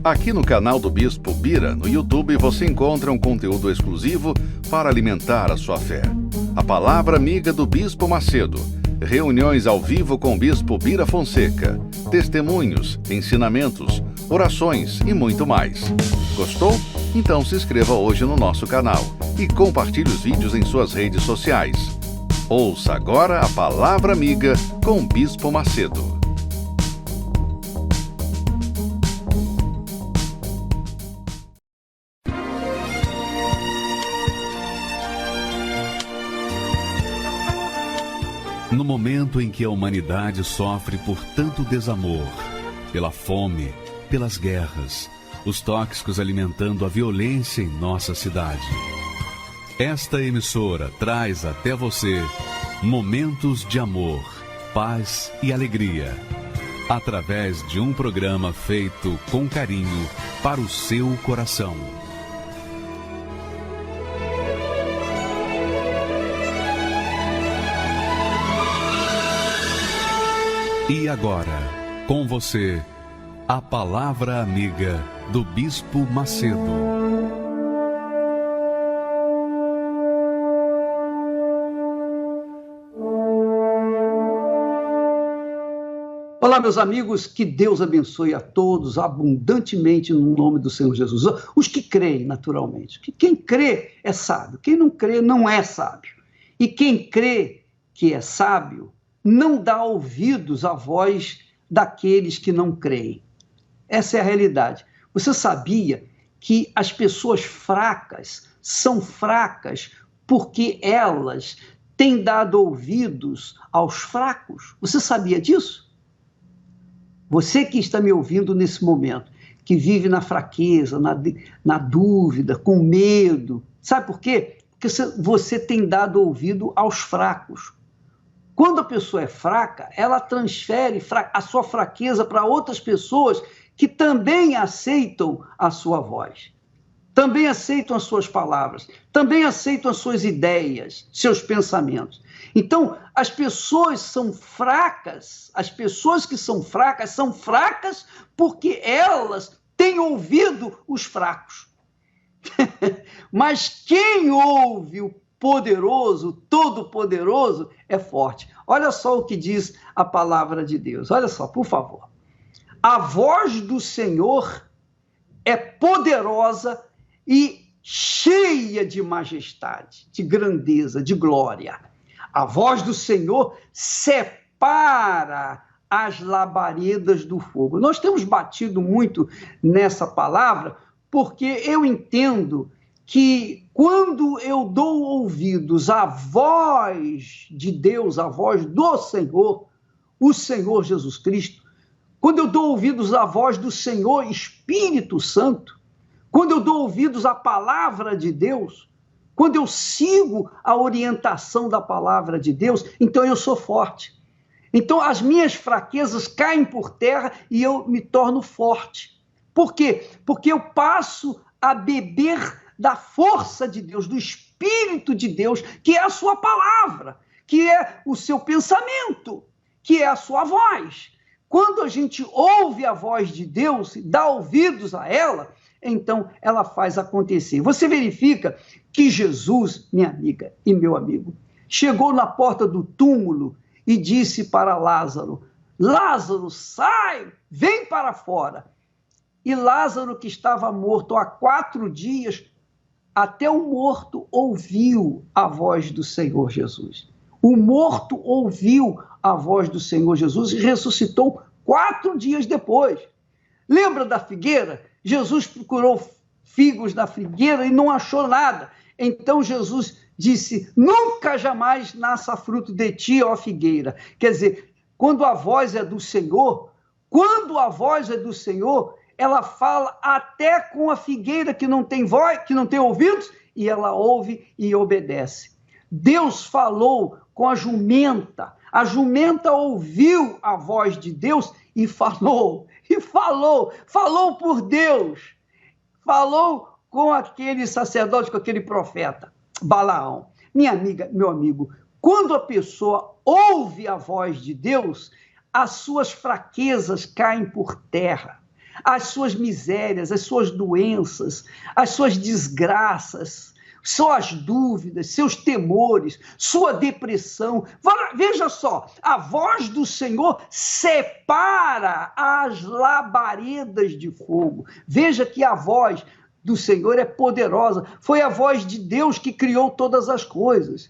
Aqui no canal do Bispo Bira, no YouTube, você encontra um conteúdo exclusivo para alimentar a sua fé. A Palavra Amiga do Bispo Macedo. Reuniões ao vivo com o Bispo Bira Fonseca. Testemunhos, ensinamentos, orações e muito mais. Gostou? Então se inscreva hoje no nosso canal e compartilhe os vídeos em suas redes sociais. Ouça agora a Palavra Amiga com o Bispo Macedo. No momento em que a humanidade sofre por tanto desamor, pela fome, pelas guerras, os tóxicos alimentando a violência em nossa cidade, esta emissora traz até você momentos de amor, paz e alegria, através de um programa feito com carinho para o seu coração. E agora, com você, a Palavra Amiga do Bispo Macedo. Olá, meus amigos, que Deus abençoe a todos abundantemente no nome do Senhor Jesus. Os que creem, naturalmente. Quem crê é sábio, quem não crê não é sábio. E quem crê que é sábio não dá ouvidos à voz daqueles que não creem. Essa é a realidade. Você sabia que as pessoas fracas são fracas porque elas têm dado ouvidos aos fracos? Você sabia disso? Você que está me ouvindo nesse momento, que vive na fraqueza, na dúvida, com medo, sabe por quê? Porque você tem dado ouvido aos fracos. Quando a pessoa é fraca, ela transfere a sua fraqueza para outras pessoas que também aceitam a sua voz, também aceitam as suas palavras, também aceitam as suas ideias, seus pensamentos. Então, as pessoas são fracas, as pessoas que são fracas porque elas têm ouvido os fracos. Mas quem ouve o poderoso, todo-poderoso, é forte. Olha só o que diz a palavra de Deus. Olha só, por favor. A voz do Senhor é poderosa e cheia de majestade, de grandeza, de glória. A voz do Senhor separa as labaredas do fogo. Nós temos batido muito nessa palavra porque eu entendo que quando eu dou ouvidos à voz de Deus, à voz do Senhor, o Senhor Jesus Cristo, quando eu dou ouvidos à voz do Senhor Espírito Santo, quando eu dou ouvidos à palavra de Deus, quando eu sigo a orientação da palavra de Deus, então eu sou forte. Então as minhas fraquezas caem por terra e eu me torno forte. Por quê? Porque eu passo a beber da força de Deus, do Espírito de Deus, que é a sua palavra, que é o seu pensamento, que é a sua voz. Quando a gente ouve a voz de Deus, dá ouvidos a ela, então ela faz acontecer. Você verifica que Jesus, minha amiga e meu amigo, chegou na porta do túmulo e disse para Lázaro: Lázaro, sai, vem para fora. E Lázaro, que estava morto há 4 dias, até o morto ouviu a voz do Senhor Jesus. O morto ouviu a voz do Senhor Jesus e ressuscitou 4 dias depois. Lembra da figueira? Jesus procurou figos na figueira e não achou nada. Então Jesus disse: nunca jamais nasça fruto de ti, ó figueira. Quer dizer, quando a voz é do Senhor, ela fala até com a figueira que não tem voz, que não tem ouvidos, e ela ouve e obedece. Deus falou com a jumenta ouviu a voz de Deus e falou por Deus, falou com aquele sacerdote, com aquele profeta, Balaão. Minha amiga, meu amigo, quando a pessoa ouve a voz de Deus, as suas fraquezas caem por terra. as suas misérias, as suas doenças, as suas desgraças, suas dúvidas, seus temores, sua depressão. Veja só, a voz do Senhor separa as labaredas de fogo. Veja que a voz do Senhor é poderosa. Foi a voz de Deus que criou todas as coisas.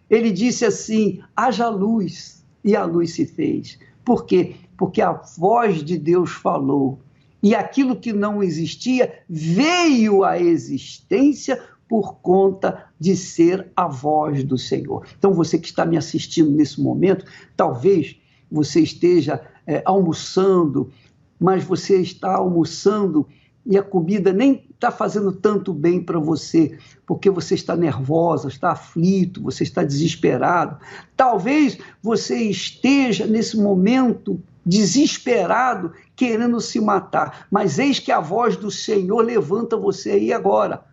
Ele disse assim: haja luz, e a luz se fez. Por quê? Porque a voz de Deus falou. E aquilo que não existia veio à existência por conta de ser a voz do Senhor. Então, você que está me assistindo nesse momento, talvez você esteja almoçando, mas você está almoçando e a comida nem está fazendo tanto bem para você, porque você está nervosa, está aflito, você está desesperado. Talvez você esteja nesse momento desesperado, querendo se matar, mas eis que a voz do Senhor levanta você aí agora.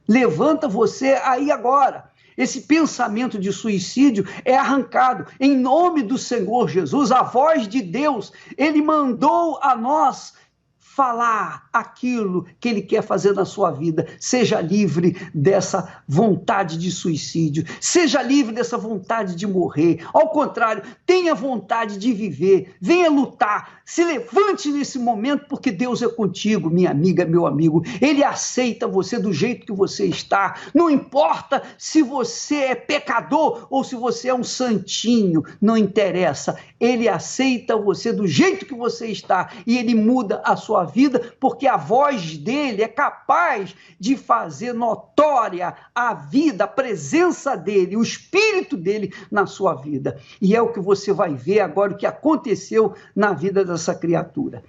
Levanta você aí agora. Esse pensamento de suicídio é arrancado em nome do Senhor Jesus. A voz de Deus, Ele mandou a nós falar aquilo que Ele quer fazer na sua vida. Seja livre dessa vontade de suicídio, seja livre dessa vontade de morrer. Ao contrário, tenha vontade de viver, venha lutar, se levante nesse momento, porque Deus é contigo, minha amiga, meu amigo. Ele aceita você do jeito que você está. Não importa se você é pecador ou se você é um santinho, não interessa. Ele aceita você do jeito que você está e Ele muda a sua vida, porque a voz dele é capaz de fazer notória a vida, a presença dele, o espírito dele na sua vida. E é o que você vai ver agora, o que aconteceu na vida dessa criatura.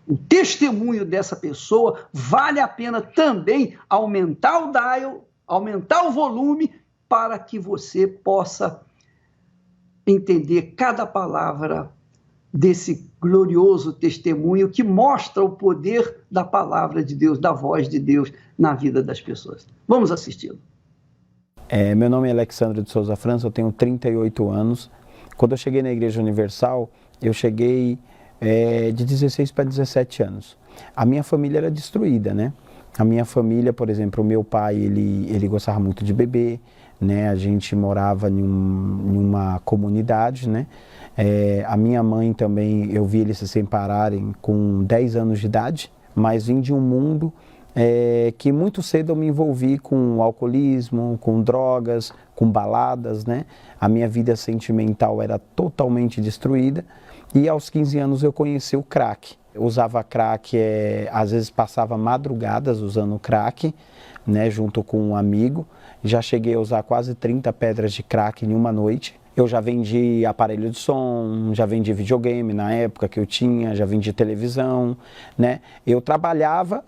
O testemunho dessa pessoa vale a pena também aumentar o dial, aumentar o volume, para que você possa entender cada palavra desse glorioso testemunho que mostra o poder da palavra de Deus, da voz de Deus na vida das pessoas. Vamos assisti-lo. Meu nome é Alexandre de Souza França, eu tenho 38 anos. Quando eu cheguei na Igreja Universal, eu cheguei de 16 para 17 anos. A minha família era destruída, né? A minha família, por exemplo, o meu pai, ele gostava muito de beber, né? A gente morava em uma comunidade, né? A minha mãe também, eu vi eles se separarem com 10 anos de idade, mas vim de um mundo que muito cedo eu me envolvi com alcoolismo, com drogas, com baladas, né? A minha vida sentimental era totalmente destruída e aos 15 anos eu conheci o crack. Eu usava crack, às vezes passava madrugadas usando crack, né? Junto com um amigo. Já cheguei a usar quase 30 pedras de crack em uma noite. Eu já vendi aparelho de som, já vendi videogame na época que eu tinha, já vendi televisão, né? Eu trabalhava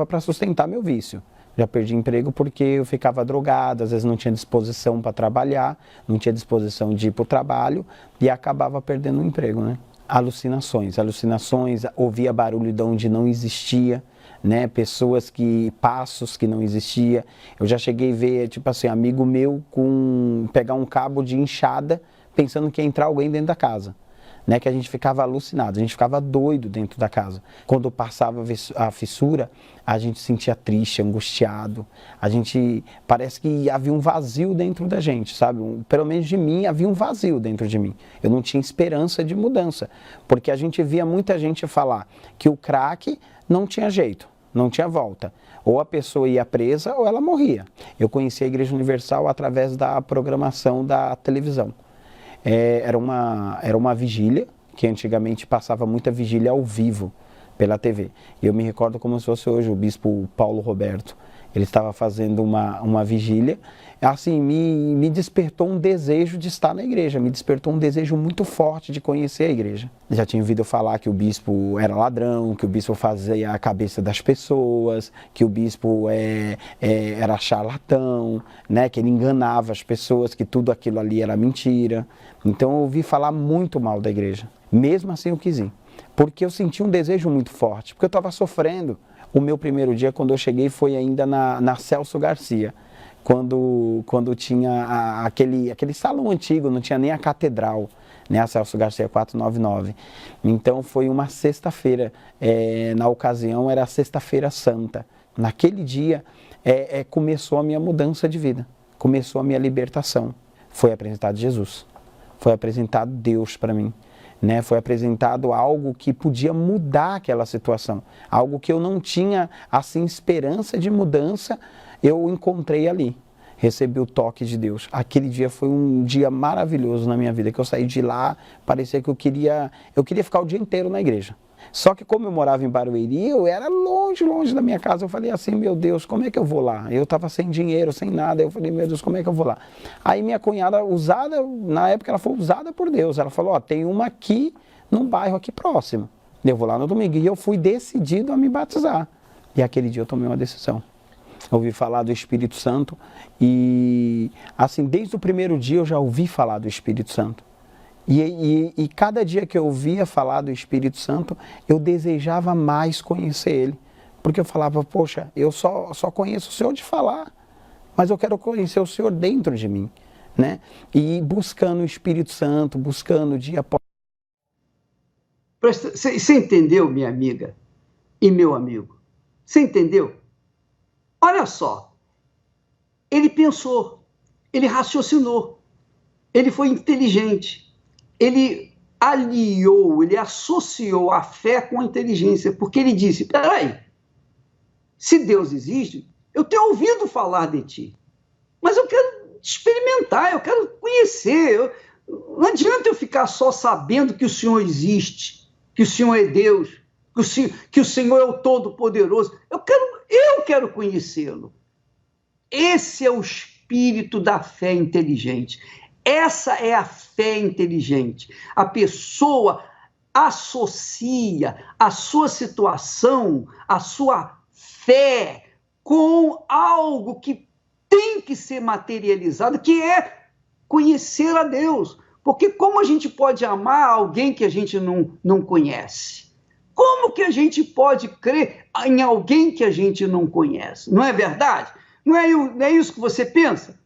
para sustentar meu vício. Já perdi emprego porque eu ficava drogado, às vezes não tinha disposição para trabalhar, não tinha disposição de ir para o trabalho e acabava perdendo o emprego, né? Alucinações, ouvia barulho de onde não existia, né? Passos que não existia. Eu já cheguei a ver, tipo assim, amigo meu pegar um cabo de enxada pensando que ia entrar alguém dentro da casa, né? Que a gente ficava alucinado, a gente ficava doido dentro da casa. Quando passava a fissura, a gente se sentia triste, angustiado. Parece que havia um vazio dentro da gente, sabe? Pelo menos de mim, havia um vazio dentro de mim. Eu não tinha esperança de mudança, porque a gente via muita gente falar que o crack não tinha jeito, não tinha volta. Ou a pessoa ia presa ou ela morria. Eu conheci a Igreja Universal através da programação da televisão. Era uma vigília, que antigamente passava muita vigília ao vivo pela TV. E eu me recordo como se fosse hoje o bispo Paulo Roberto. Ele estava fazendo uma vigília, assim, me despertou um desejo de estar na igreja, me despertou um desejo muito forte de conhecer a igreja. Já tinha ouvido falar que o bispo era ladrão, que o bispo fazia a cabeça das pessoas, que o bispo era charlatão, né, que ele enganava as pessoas, que tudo aquilo ali era mentira. Então eu ouvi falar muito mal da igreja. Mesmo assim eu quis ir, porque eu senti um desejo muito forte, porque eu estava sofrendo. O meu primeiro dia, quando eu cheguei, foi ainda na Celso Garcia, quando tinha aquele salão antigo, não tinha nem a catedral, né, a Celso Garcia 499. Então foi uma sexta-feira, na ocasião era a Sexta-feira Santa. Naquele dia começou a minha mudança de vida, começou a minha libertação. Foi apresentado Jesus, foi apresentado Deus para mim. Né, foi apresentado algo que podia mudar aquela situação, algo que eu não tinha assim esperança de mudança, eu encontrei ali, recebi o toque de Deus. Aquele dia foi um dia maravilhoso na minha vida, que eu saí de lá, parecia que eu queria ficar o dia inteiro na igreja. Só que como eu morava em Barueri, eu era longe da minha casa. Eu falei assim, meu Deus, como é que eu vou lá? Eu estava sem dinheiro, sem nada. Eu falei, meu Deus, como é que eu vou lá? Aí minha cunhada, na época ela foi usada por Deus. Ela falou, ó, tem uma aqui, num bairro aqui próximo. Eu vou lá no domingo. E eu fui decidido a me batizar. E aquele dia eu tomei uma decisão. Ouvi falar do Espírito Santo. E assim, desde o primeiro dia eu já ouvi falar do Espírito Santo. E cada dia que eu ouvia falar do Espírito Santo, eu desejava mais conhecer Ele. Porque eu falava, poxa, eu só conheço o Senhor de falar, mas eu quero conhecer o Senhor dentro de mim. Né? E buscando o Espírito Santo, buscando dia após dia. Você entendeu, minha amiga e meu amigo? Você entendeu? Olha só, ele pensou, ele raciocinou, ele foi inteligente. Ele ele associou a fé com a inteligência, porque ele disse, peraí, se Deus existe, eu tenho ouvido falar de ti, mas eu quero experimentar, eu quero conhecer, não adianta eu ficar só sabendo que o Senhor existe, que o Senhor é Deus, que o Senhor é o Todo-Poderoso, eu quero conhecê-lo. Esse é o espírito da fé inteligente. Essa é a fé inteligente. A pessoa associa a sua situação, a sua fé, com algo que tem que ser materializado, que é conhecer a Deus. Porque como a gente pode amar alguém que a gente não conhece? Como que a gente pode crer em alguém que a gente não conhece? Não é verdade? Não é isso que você pensa?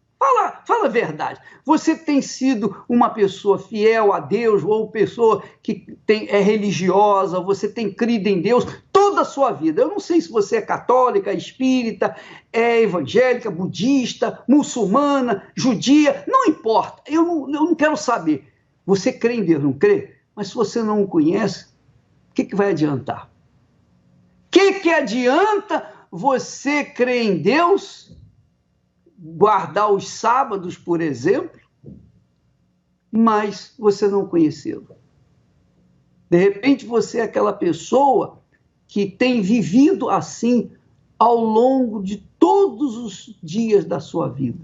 Fala a verdade. Você tem sido uma pessoa fiel a Deus, ou pessoa que é religiosa, você tem crido em Deus toda a sua vida. Eu não sei se você é católica, espírita, é evangélica, budista, muçulmana, judia, não importa. Eu não quero saber. Você crê em Deus, não crê? Mas se você não o conhece, o que vai adiantar? O que adianta você crer em Deus, guardar os sábados, por exemplo, mas você não conhecê-lo? De repente você é aquela pessoa que tem vivido assim ao longo de todos os dias da sua vida,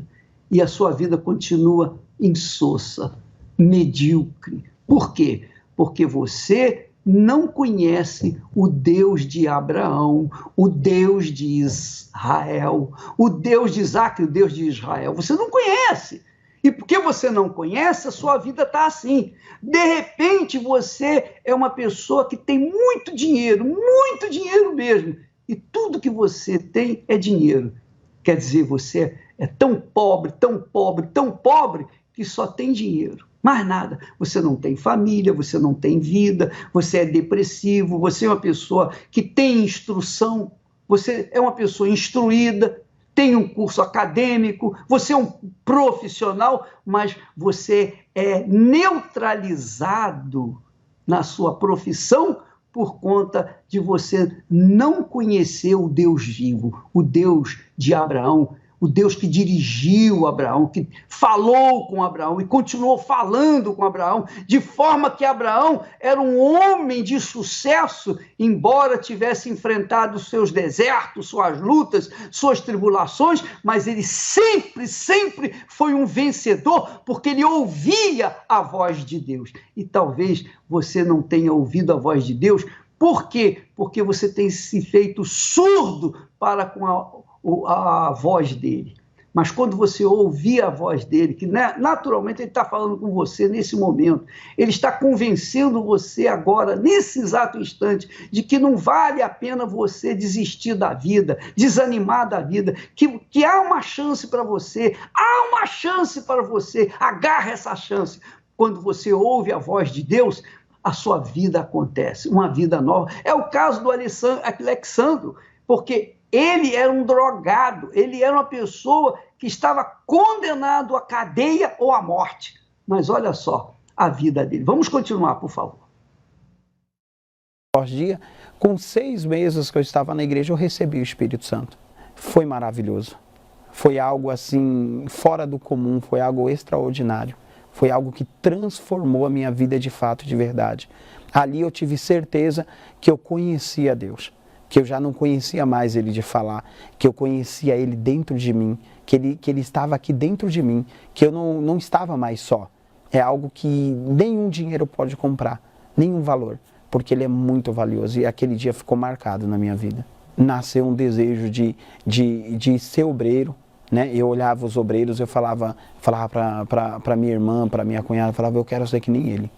e a sua vida continua insossa, medíocre. Por quê? Porque você não conhece o Deus de Abraão, o Deus de Israel, o Deus de Isaac, o Deus de Israel. Você não conhece. E porque você não conhece, a sua vida está assim. De repente, você é uma pessoa que tem muito dinheiro mesmo. E tudo que você tem é dinheiro. Quer dizer, você é tão pobre, que só tem dinheiro. Mais nada. Você não tem família, você não tem vida, você é depressivo, você é uma pessoa que tem instrução, você é uma pessoa instruída, tem um curso acadêmico, você é um profissional, mas você é neutralizado na sua profissão por conta de você não conhecer o Deus vivo, o Deus de Abraão, o Deus que dirigiu Abraão, que falou com Abraão e continuou falando com Abraão, de forma que Abraão era um homem de sucesso, embora tivesse enfrentado seus desertos, suas lutas, suas tribulações, mas ele sempre foi um vencedor, porque ele ouvia a voz de Deus. E talvez você não tenha ouvido a voz de Deus. Por quê? Porque você tem se feito surdo para com a voz dele. Mas quando você ouvir a voz dele, que naturalmente ele está falando com você nesse momento, ele está convencendo você agora, nesse exato instante, de que não vale a pena você desistir da vida, desanimar da vida, que há uma chance para você, agarra essa chance. Quando você ouve a voz de Deus, a sua vida acontece, uma vida nova. É o caso do Alexandro, porque ele era um drogado, ele era uma pessoa que estava condenado à cadeia ou à morte. Mas olha só a vida dele. Vamos continuar, por favor. Dia, com 6 meses que eu estava na igreja, eu recebi o Espírito Santo. Foi maravilhoso. Foi algo assim, fora do comum, foi algo extraordinário. Foi algo que transformou a minha vida de fato, de verdade. Ali eu tive certeza que eu conhecia Deus, que eu já não conhecia mais Ele de falar, que eu conhecia Ele dentro de mim, que ele estava aqui dentro de mim, que eu não estava mais só. É algo que nenhum dinheiro pode comprar, nenhum valor, porque Ele é muito valioso e aquele dia ficou marcado na minha vida. Nasceu um desejo de ser obreiro, né? Eu olhava os obreiros, eu falava para minha irmã, para minha cunhada, falava, eu quero ser que nem ele.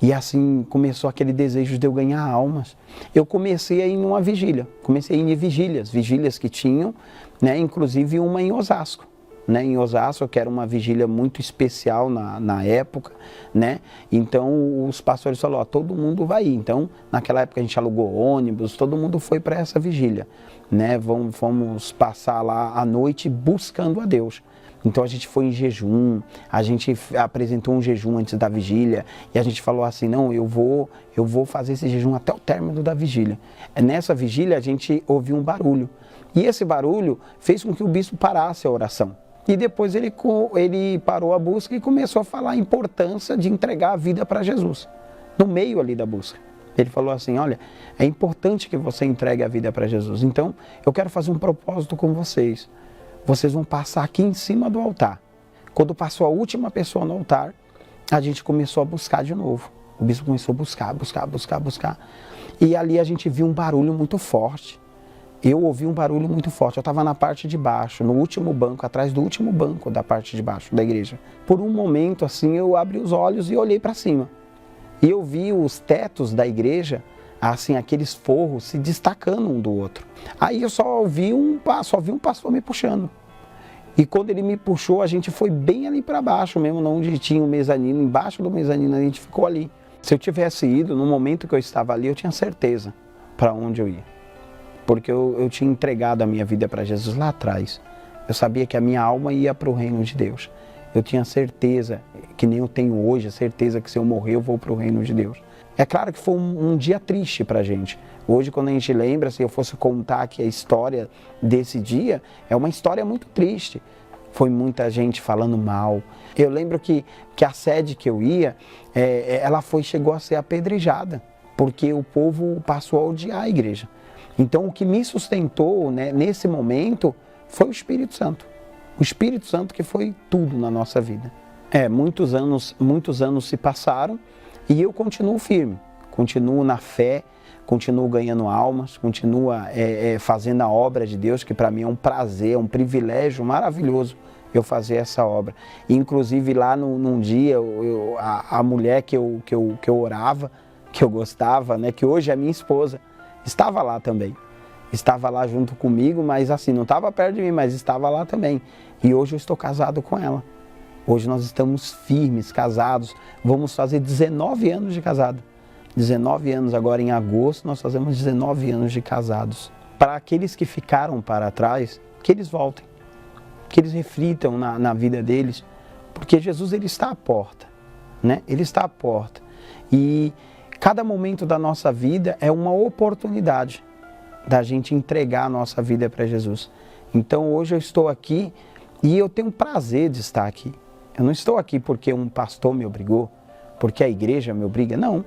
E assim começou aquele desejo de eu ganhar almas. Eu comecei a ir numa vigília, comecei a ir em vigílias que tinham, né? Inclusive uma em Osasco. Né, em Osasco, que era uma vigília muito especial na época, né? Então os pastores falaram, todo mundo vai ir. Então, naquela época a gente alugou ônibus, todo mundo foi para essa vigília, né? Fomos passar lá a noite buscando a Deus. Então a gente foi em jejum, a gente apresentou um jejum antes da vigília e a gente falou assim, não, eu vou fazer esse jejum até o término da vigília. Nessa vigília a gente ouviu um barulho e esse barulho fez com que o bispo parasse a oração. E depois ele parou a busca e começou a falar a importância de entregar a vida para Jesus, no meio ali da busca. Ele falou assim, olha, é importante que você entregue a vida para Jesus. Então, eu quero fazer um propósito com vocês. Vocês vão passar aqui em cima do altar. Quando passou a última pessoa no altar, a gente começou a buscar de novo. O bispo começou a buscar. E ali a gente viu um barulho muito forte. Eu ouvi um barulho muito forte, eu estava na parte de baixo, no último banco, atrás do último banco da parte de baixo da igreja. Por um momento, assim, eu abri os olhos e olhei para cima. E eu vi os tetos da igreja, assim, aqueles forros se destacando um do outro. Aí eu só vi um pastor me puxando. E quando ele me puxou, a gente foi bem ali para baixo mesmo, onde tinha o mezanino, embaixo do mezanino a gente ficou ali. Se eu tivesse ido, no momento que eu estava ali, eu tinha certeza para onde eu ia. Porque eu tinha entregado a minha vida para Jesus lá atrás. Eu sabia que a minha alma ia para o reino de Deus. Eu tinha certeza, que nem eu tenho hoje, a certeza que se eu morrer eu vou para o reino de Deus. É claro que foi um dia triste para a gente. Hoje, quando a gente lembra, se eu fosse contar aqui a história desse dia, é uma história muito triste. Foi muita gente falando mal. Eu lembro que a sede que eu ia, ela chegou a ser apedrejada, porque o povo passou a odiar a igreja. Então, o que me sustentou, né, nesse momento foi o Espírito Santo. O Espírito Santo que foi tudo na nossa vida. Muitos anos se passaram e eu continuo firme. Continuo na fé, continuo ganhando almas, continuo fazendo a obra de Deus, que para mim é um prazer, é um privilégio maravilhoso eu fazer essa obra. E, inclusive, lá num dia, a mulher que eu orava, que eu gostava, né, que hoje é minha esposa, estava lá também. Estava lá junto comigo, mas assim, não estava perto de mim, mas estava lá também. E hoje eu estou casado com ela. Hoje nós estamos firmes, casados. Vamos fazer 19 anos de casado. 19 anos agora em agosto, nós fazemos 19 anos de casados. Para aqueles que ficaram para trás, que eles voltem. Que eles reflitam na vida deles. Porque Jesus, ele está à porta, né? Ele está à porta. E cada momento da nossa vida é uma oportunidade da gente entregar a nossa vida para Jesus. Então hoje eu estou aqui e eu tenho prazer de estar aqui. Eu não estou aqui porque um pastor me obrigou, porque a igreja me obriga, não.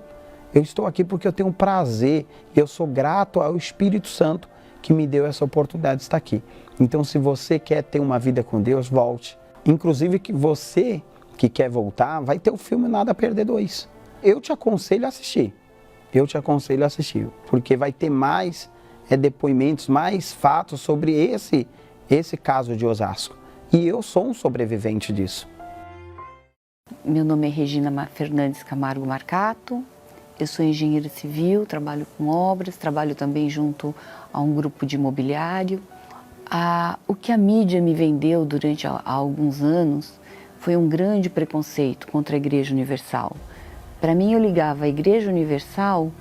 Eu estou aqui porque eu tenho prazer e eu sou grato ao Espírito Santo que me deu essa oportunidade de estar aqui. Então, se você quer ter uma vida com Deus, volte. Inclusive, que você que quer voltar, vai ter o filme Nada a Perder 2. Eu te aconselho a assistir. Porque vai ter mais depoimentos, mais fatos sobre esse caso de Osasco. E eu sou um sobrevivente disso. Meu nome é Regina Fernandes Camargo Marcato, eu sou engenheira civil, trabalho com obras, trabalho também junto a um grupo de imobiliário. O que a mídia me vendeu durante há alguns anos foi um grande preconceito contra a Igreja Universal. Para mim, eu ligava a Igreja Universal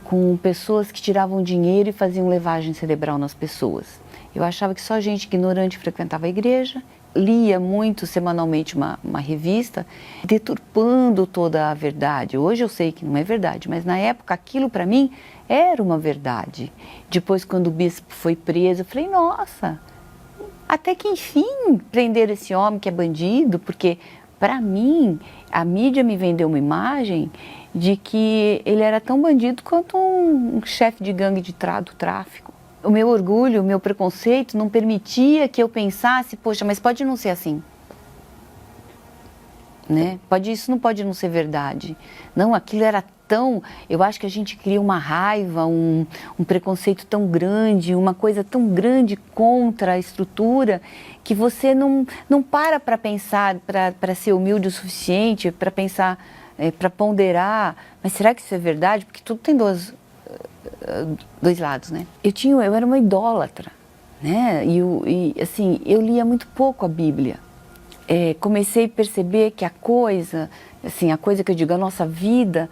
com pessoas que tiravam dinheiro e faziam lavagem cerebral nas pessoas. Eu achava que só gente ignorante frequentava a igreja, lia muito semanalmente uma revista, deturpando toda a verdade. Hoje eu sei que não é verdade, mas na época aquilo para mim era uma verdade. Depois, quando o bispo foi preso, eu falei, nossa, até que enfim prenderam esse homem que é bandido, porque para mim a mídia me vendeu uma imagem de que ele era tão bandido quanto um chefe de gangue do tráfico. O meu orgulho, o meu preconceito não permitia que eu pensasse, poxa, mas pode não ser assim, né? Isso não pode não ser verdade. Não, aquilo era tão... Eu acho que a gente cria uma raiva, um preconceito tão grande, uma coisa tão grande contra a estrutura, que você não para pensar, para ser humilde o suficiente, para pensar, para ponderar, mas será que isso é verdade? Porque tudo tem dois lados, né? Eu era uma idólatra, né? E assim, eu lia muito pouco a Bíblia. Comecei a perceber que a coisa que eu digo, a nossa vida,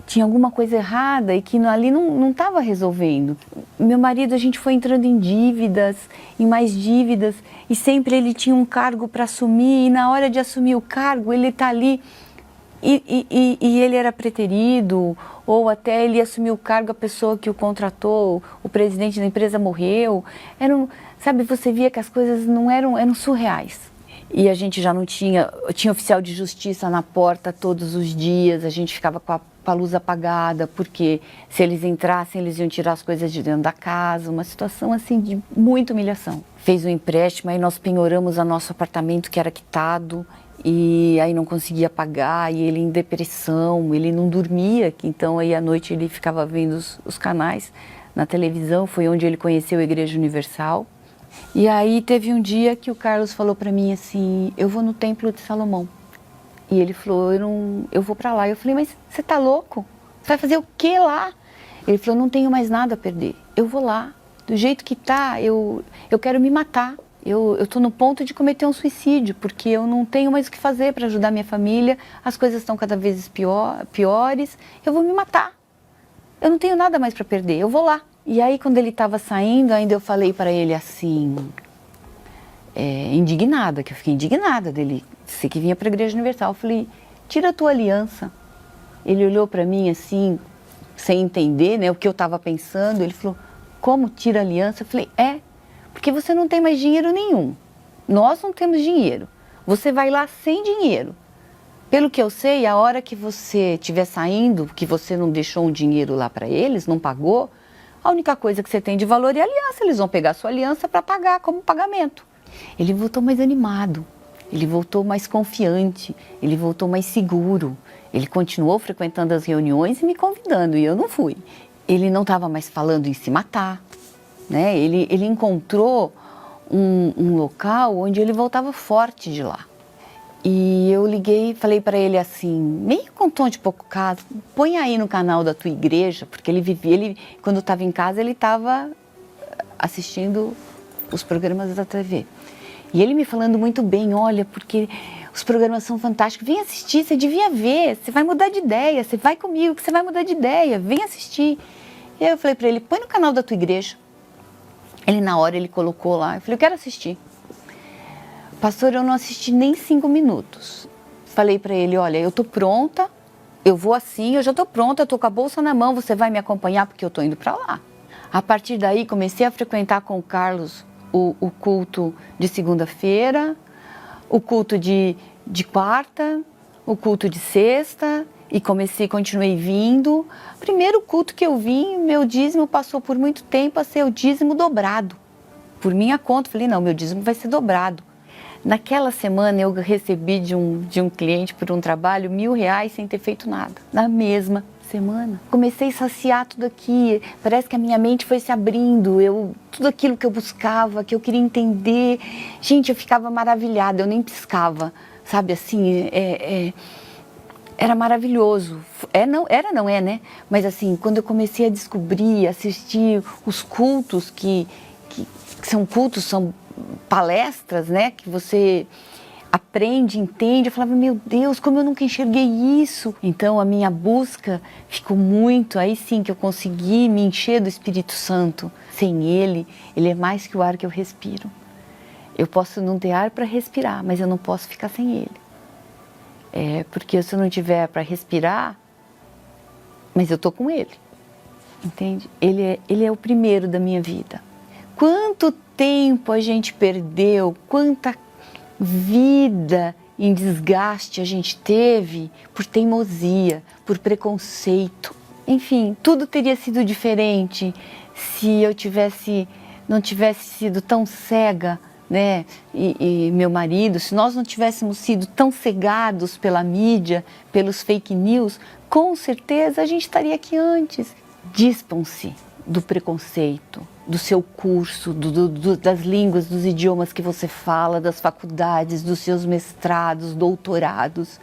tinha alguma coisa errada e que ali não estava resolvendo. Meu marido, a gente foi entrando em dívidas, em mais dívidas, e sempre ele tinha um cargo para assumir, e na hora de assumir o cargo, ele está ali, e ele era preterido, ou até ele assumiu o cargo, a pessoa que o contratou, o presidente da empresa morreu. Sabe, você via que as coisas eram surreais. E a gente já não tinha oficial de justiça na porta todos os dias, a gente ficava com a luz apagada, porque se eles entrassem, eles iam tirar as coisas de dentro da casa, uma situação assim de muita humilhação. Fez um empréstimo, aí nós penhoramos o nosso apartamento que era quitado, e aí não conseguia pagar, e ele em depressão, ele não dormia, então aí à noite ele ficava vendo os canais na televisão, foi onde ele conheceu a Igreja Universal. E aí teve um dia que o Carlos falou para mim assim, eu vou no Templo de Salomão. E ele falou, eu vou para lá. Eu falei, mas você tá louco? Você vai fazer o que lá? Ele falou, não tenho mais nada a perder, eu vou lá. Do jeito que tá, eu quero me matar. Eu tô no ponto de cometer um suicídio, porque eu não tenho mais o que fazer para ajudar minha família, as coisas estão cada vez piores, eu vou me matar. Eu não tenho nada mais para perder, eu vou lá. E aí, quando ele estava saindo, ainda eu falei para ele assim, indignada, que eu fiquei indignada dele, você que vinha para a Igreja Universal. Eu falei, tira a tua aliança. Ele olhou para mim assim, sem entender, né, o que eu estava pensando. Ele falou, como tira a aliança? Eu falei, porque você não tem mais dinheiro nenhum. Nós não temos dinheiro. Você vai lá sem dinheiro. Pelo que eu sei, a hora que você estiver saindo, que você não deixou um dinheiro lá para eles, não pagou, a única coisa que você tem de valor é a aliança. Eles vão pegar a sua aliança para pagar como pagamento. Ele voltou mais animado, ele voltou mais confiante, ele voltou mais seguro. Ele continuou frequentando as reuniões e me convidando, e eu não fui. Ele não estava mais falando em se matar, né? Ele encontrou um local onde ele voltava forte de lá. E eu liguei e falei para ele assim, meio com tom de pouco caso, põe aí no canal da tua igreja, porque quando estava em casa, ele estava assistindo os programas da TV. E ele me falando muito bem, olha, porque os programas são fantásticos, vem assistir, você devia ver, você vai mudar de ideia, você vai comigo que você vai mudar de ideia, vem assistir. E aí eu falei para ele, põe no canal da tua igreja. Ele na hora, ele colocou lá, eu falei, eu quero assistir. Pastor, eu não assisti nem 5 minutos. Falei para ele, olha, eu tô pronta, eu vou assim, eu já tô pronta, eu tô com a bolsa na mão, você vai me acompanhar porque eu tô indo para lá. A partir daí, comecei a frequentar com o Carlos o culto de segunda-feira, o culto de quarta, o culto de sexta, e continuei vindo. Primeiro culto que eu vim, meu dízimo passou por muito tempo a ser o dízimo dobrado. Por minha conta, falei, não, meu dízimo vai ser dobrado. Naquela semana eu recebi de um cliente por um trabalho R$1.000 sem ter feito nada. Na mesma semana. Comecei a saciar tudo aqui, parece que a minha mente foi se abrindo, tudo aquilo que eu buscava, que eu queria entender, gente, eu ficava maravilhada, eu nem piscava, sabe assim, era maravilhoso. Não é, né? Mas assim, quando eu comecei a descobrir, assistir os cultos, que são cultos, são palestras, né? Que você aprende, entende. Eu falava, meu Deus, como eu nunca enxerguei isso. Então a minha busca ficou muito, aí sim que eu consegui me encher do Espírito Santo. Sem ele é mais que o ar que eu respiro. Eu posso não ter ar para respirar, mas eu não posso ficar sem ele. Porque se eu não tiver para respirar, mas eu tô com ele, entende? Ele é o primeiro da minha vida. Quanto tempo a gente perdeu, quanta vida em desgaste a gente teve por teimosia, por preconceito. Enfim, tudo teria sido diferente se eu não tivesse sido tão cega, né? E meu marido, se nós não tivéssemos sido tão cegados pela mídia, pelos fake news, com certeza a gente estaria aqui antes. Dispam-se do preconceito, do seu curso, das línguas, dos idiomas que você fala, das faculdades, dos seus mestrados, doutorados.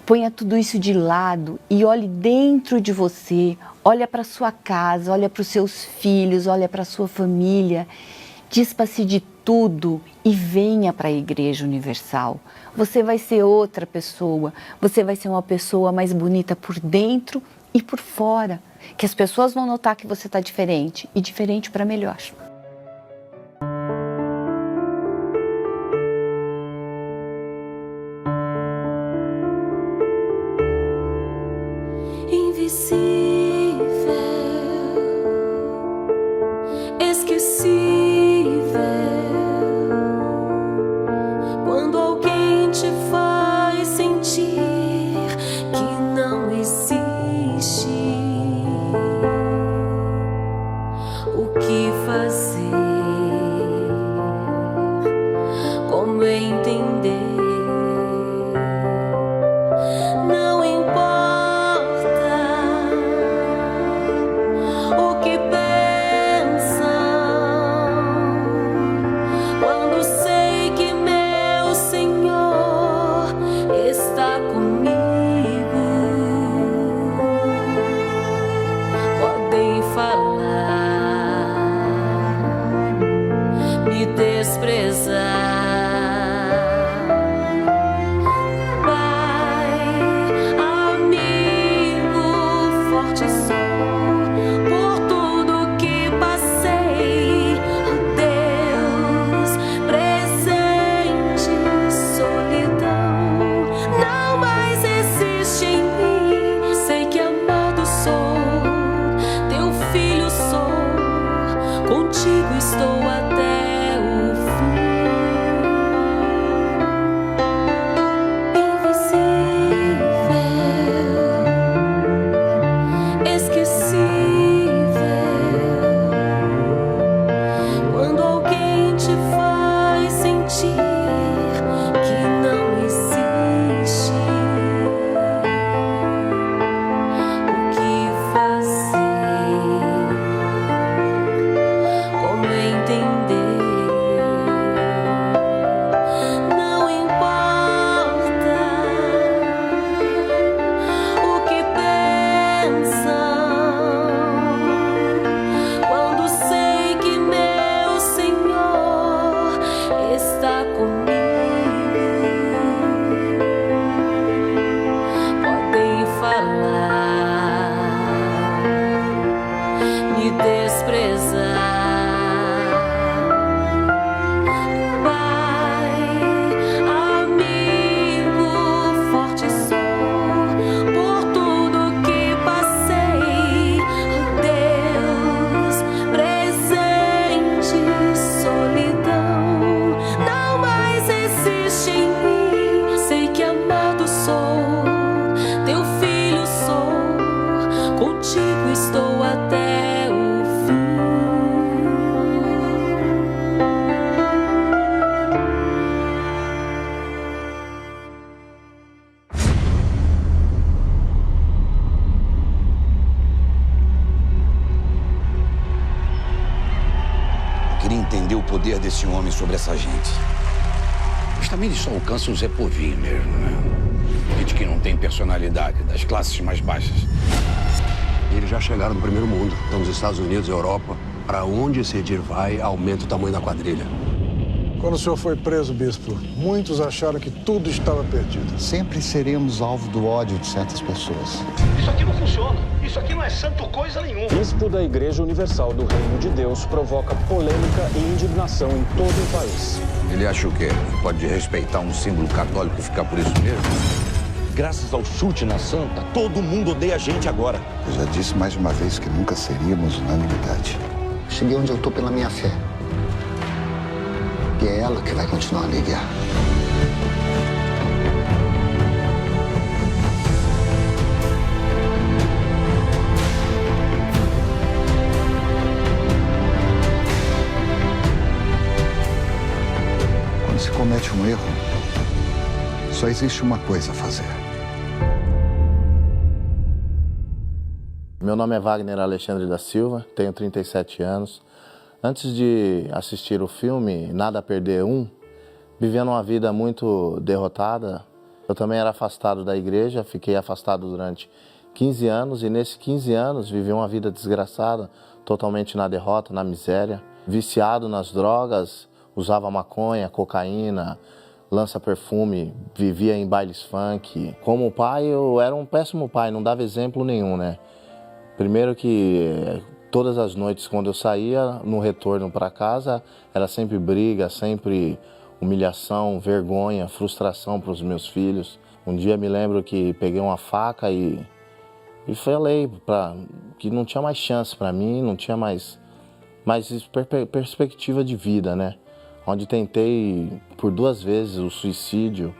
Ponha tudo isso de lado e olhe dentro de você, olha para sua casa, olha para os seus filhos, olha para a sua família. Dispa-se de tudo e venha para a Igreja Universal. Você vai ser outra pessoa, você vai ser uma pessoa mais bonita por dentro e por fora, que as pessoas vão notar que você está diferente, e diferente para melhor. Invisível, esquecível, quando alguém te faz sentir que não existe. O que fazer? Como entender? Não importa o que pensam, quando sei que meu Senhor está comigo. Podem falar, me desprezar. Contigo estou até o fim. Invisível, esquecível, quando alguém te faz sentir que não existe. O que fazer? Não importa o que pensam, quando sei que meu Senhor está comigo. Podem falar, me desprezar. Contigo estou até o fim. entender o poder desse homem sobre essa gente. Mas também ele só alcança o Zé Povinho mesmo, né? Gente que não tem personalidade, das classes mais baixas. Eles já chegaram no primeiro mundo. Estão nos Estados Unidos, Europa. Para onde esse Edir vai, aumenta o tamanho da quadrilha. Quando o senhor foi preso, bispo, muitos acharam que tudo estava perdido. Sempre seremos alvo do ódio de certas pessoas. Isso aqui não funciona. Isso aqui não é santo coisa nenhuma. Bispo da Igreja Universal do Reino de Deus provoca polêmica e indignação em todo o país. Ele acha o quê? Pode respeitar um símbolo católico e ficar por isso mesmo? Graças ao chute na santa, todo mundo odeia a gente agora. Eu já disse mais uma vez que nunca seríamos unanimidade. Cheguei onde eu tô pela minha fé. E é ela que vai continuar a me guiar. Quando se comete um erro, só existe uma coisa a fazer. Meu nome é Wagner Alexandre da Silva, tenho 37 anos. Antes de assistir o filme Nada a Perder 1, vivendo uma vida muito derrotada. Eu também era afastado da igreja, fiquei afastado durante 15 anos e nesses 15 anos vivi uma vida desgraçada, totalmente na derrota, na miséria. Viciado nas drogas, usava maconha, cocaína, lança-perfume, vivia em bailes funk. Como pai, eu era um péssimo pai, não dava exemplo nenhum, né? Primeiro que todas as noites quando eu saía, no retorno para casa, era sempre briga, sempre humilhação, vergonha, frustração para os meus filhos. Um dia me lembro que peguei uma faca e falei que não tinha mais chance para mim, não tinha mais perspectiva de vida, né? Onde tentei por 2 vezes o suicídio,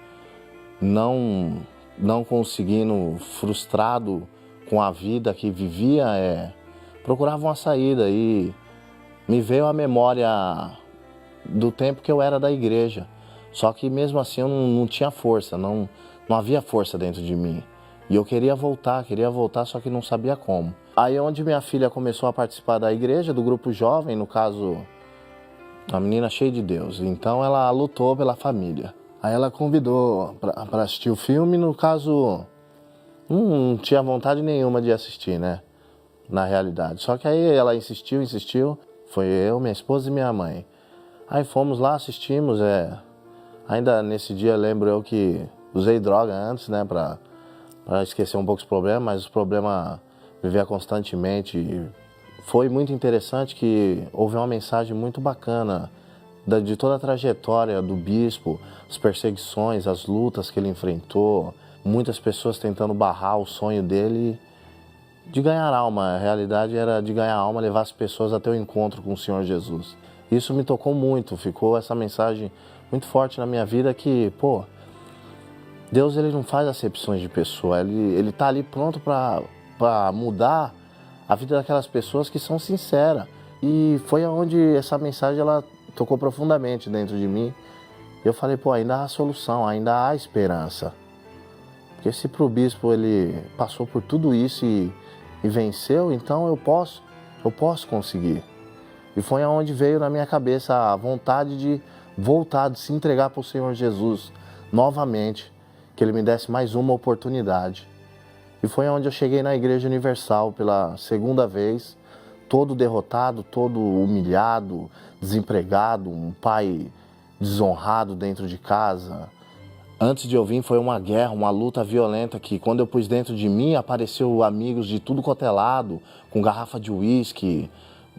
não conseguindo, frustrado com a vida que vivia, procurava uma saída e me veio a memória do tempo que eu era da igreja. Só que mesmo assim eu não tinha força, não havia força dentro de mim. E eu queria voltar, só que não sabia como. Aí onde minha filha começou a participar da igreja, do grupo jovem, no caso, a menina cheia de Deus. Então ela lutou pela família. Aí ela convidou para assistir o filme, no caso, não tinha vontade nenhuma de assistir, né? Na realidade. Só que aí ela insistiu. Foi eu, minha esposa e minha mãe. Aí fomos lá, assistimos. Ainda nesse dia lembro eu que usei droga antes, né? Pra esquecer um pouco os problemas, mas os problemas vivia constantemente. E foi muito interessante que houve uma mensagem muito bacana de toda a trajetória do bispo, as perseguições, as lutas que ele enfrentou, muitas pessoas tentando barrar o sonho dele de ganhar alma. A realidade era de ganhar alma, levar as pessoas até o encontro com o Senhor Jesus. Isso me tocou muito, ficou essa mensagem muito forte na minha vida que, Deus ele não faz acepções de pessoa, ele tá ali pronto para mudar a vida daquelas pessoas que são sinceras. E foi onde essa mensagem ela tocou profundamente dentro de mim. Eu falei, ainda há solução, ainda há esperança. Porque se pro bispo ele passou por tudo isso e venceu, então eu posso conseguir. E foi aonde veio na minha cabeça a vontade de voltar, de se entregar para o Senhor Jesus novamente, que Ele me desse mais uma oportunidade. E foi aonde eu cheguei na Igreja Universal pela 2ª vez, todo derrotado, todo humilhado, desempregado, um pai desonrado dentro de casa. Antes de eu vir foi uma guerra, uma luta violenta que quando eu pus dentro de mim apareceu amigos de tudo quanto é lado, com garrafa de uísque.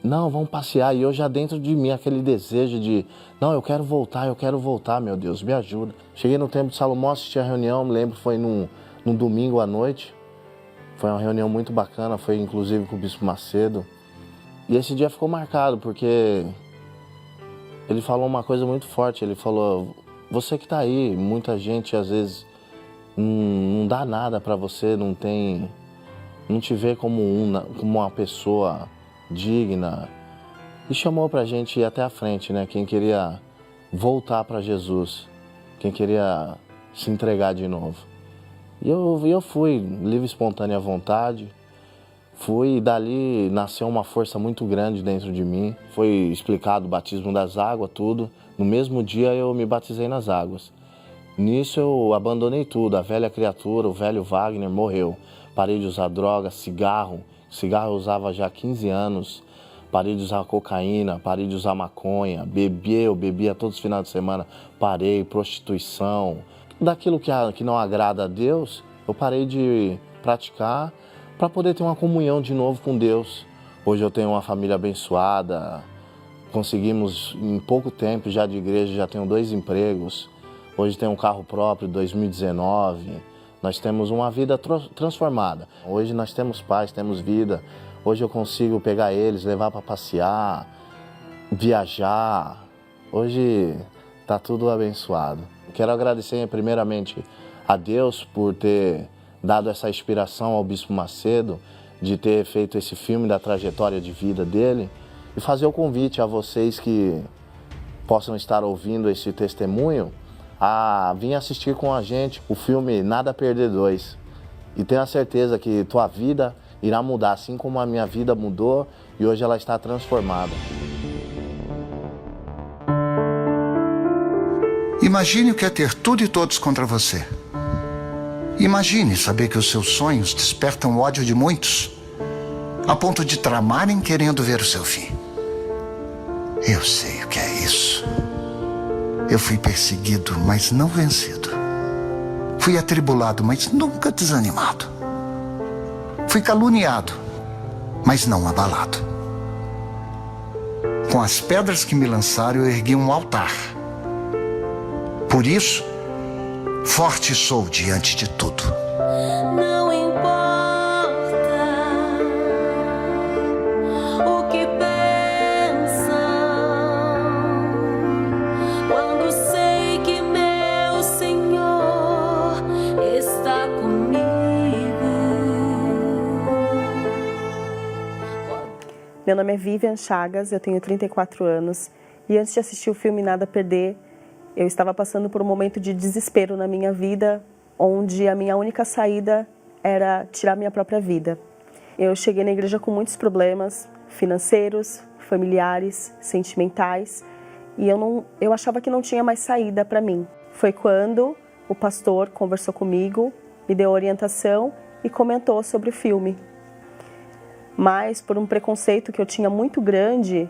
Não, vamos passear. E eu já dentro de mim aquele desejo de, não, eu quero voltar, meu Deus, me ajuda. Cheguei no Templo de Salomão, assisti a reunião, me lembro, foi num domingo à noite. Foi uma reunião muito bacana, foi inclusive com o Bispo Macedo. E esse dia ficou marcado porque ele falou uma coisa muito forte, ele falou, você que tá aí, muita gente às vezes não dá nada para você, não te vê como uma pessoa digna. E chamou pra gente ir até a frente, né? Quem queria voltar para Jesus, quem queria se entregar de novo. E eu fui, livre, espontânea vontade. Dali nasceu uma força muito grande dentro de mim. Foi explicado o batismo das águas, tudo. No mesmo dia eu me batizei nas águas. Nisso eu abandonei tudo. A velha criatura, o velho Wagner, morreu. Parei de usar droga, cigarro. Cigarro eu usava já há 15 anos. Parei de usar cocaína, parei de usar maconha. Eu bebia todos os finais de semana. Parei, prostituição. Daquilo que não agrada a Deus, eu parei de praticar para poder ter uma comunhão de novo com Deus. Hoje eu tenho uma família abençoada, conseguimos em pouco tempo já de igreja, já tenho 2 empregos, hoje tenho um carro próprio, 2019, nós temos uma vida transformada. Hoje nós temos paz, temos vida, hoje eu consigo pegar eles, levar para passear, viajar, hoje está tudo abençoado. Quero agradecer primeiramente a Deus por ter dado essa inspiração ao Bispo Macedo, de ter feito esse filme da trajetória de vida dele, e fazer o convite a vocês que possam estar ouvindo esse testemunho, a vir assistir com a gente o filme Nada a Perder 2. E tenho a certeza que tua vida irá mudar, assim como a minha vida mudou e hoje ela está transformada. Imagine o que é ter tudo e todos contra você. Imagine saber que os seus sonhos despertam o ódio de muitos, a ponto de tramarem querendo ver o seu fim. Eu sei o que é isso. Eu fui perseguido, mas não vencido. Fui atribulado, mas nunca desanimado. Fui caluniado, mas não abalado. Com as pedras que me lançaram, eu ergui um altar. Por isso, forte sou diante de tudo. Não importa o que pensam, quando sei que meu Senhor está comigo. Meu nome é Vivian Chagas, eu tenho 34 anos e antes de assistir o filme Nada a Perder, eu estava passando por um momento de desespero na minha vida, onde a minha única saída era tirar minha própria vida. Eu cheguei na igreja com muitos problemas financeiros, familiares, sentimentais, e eu achava que não tinha mais saída para mim. Foi quando o pastor conversou comigo, me deu orientação e comentou sobre o filme. Mas por um preconceito que eu tinha muito grande,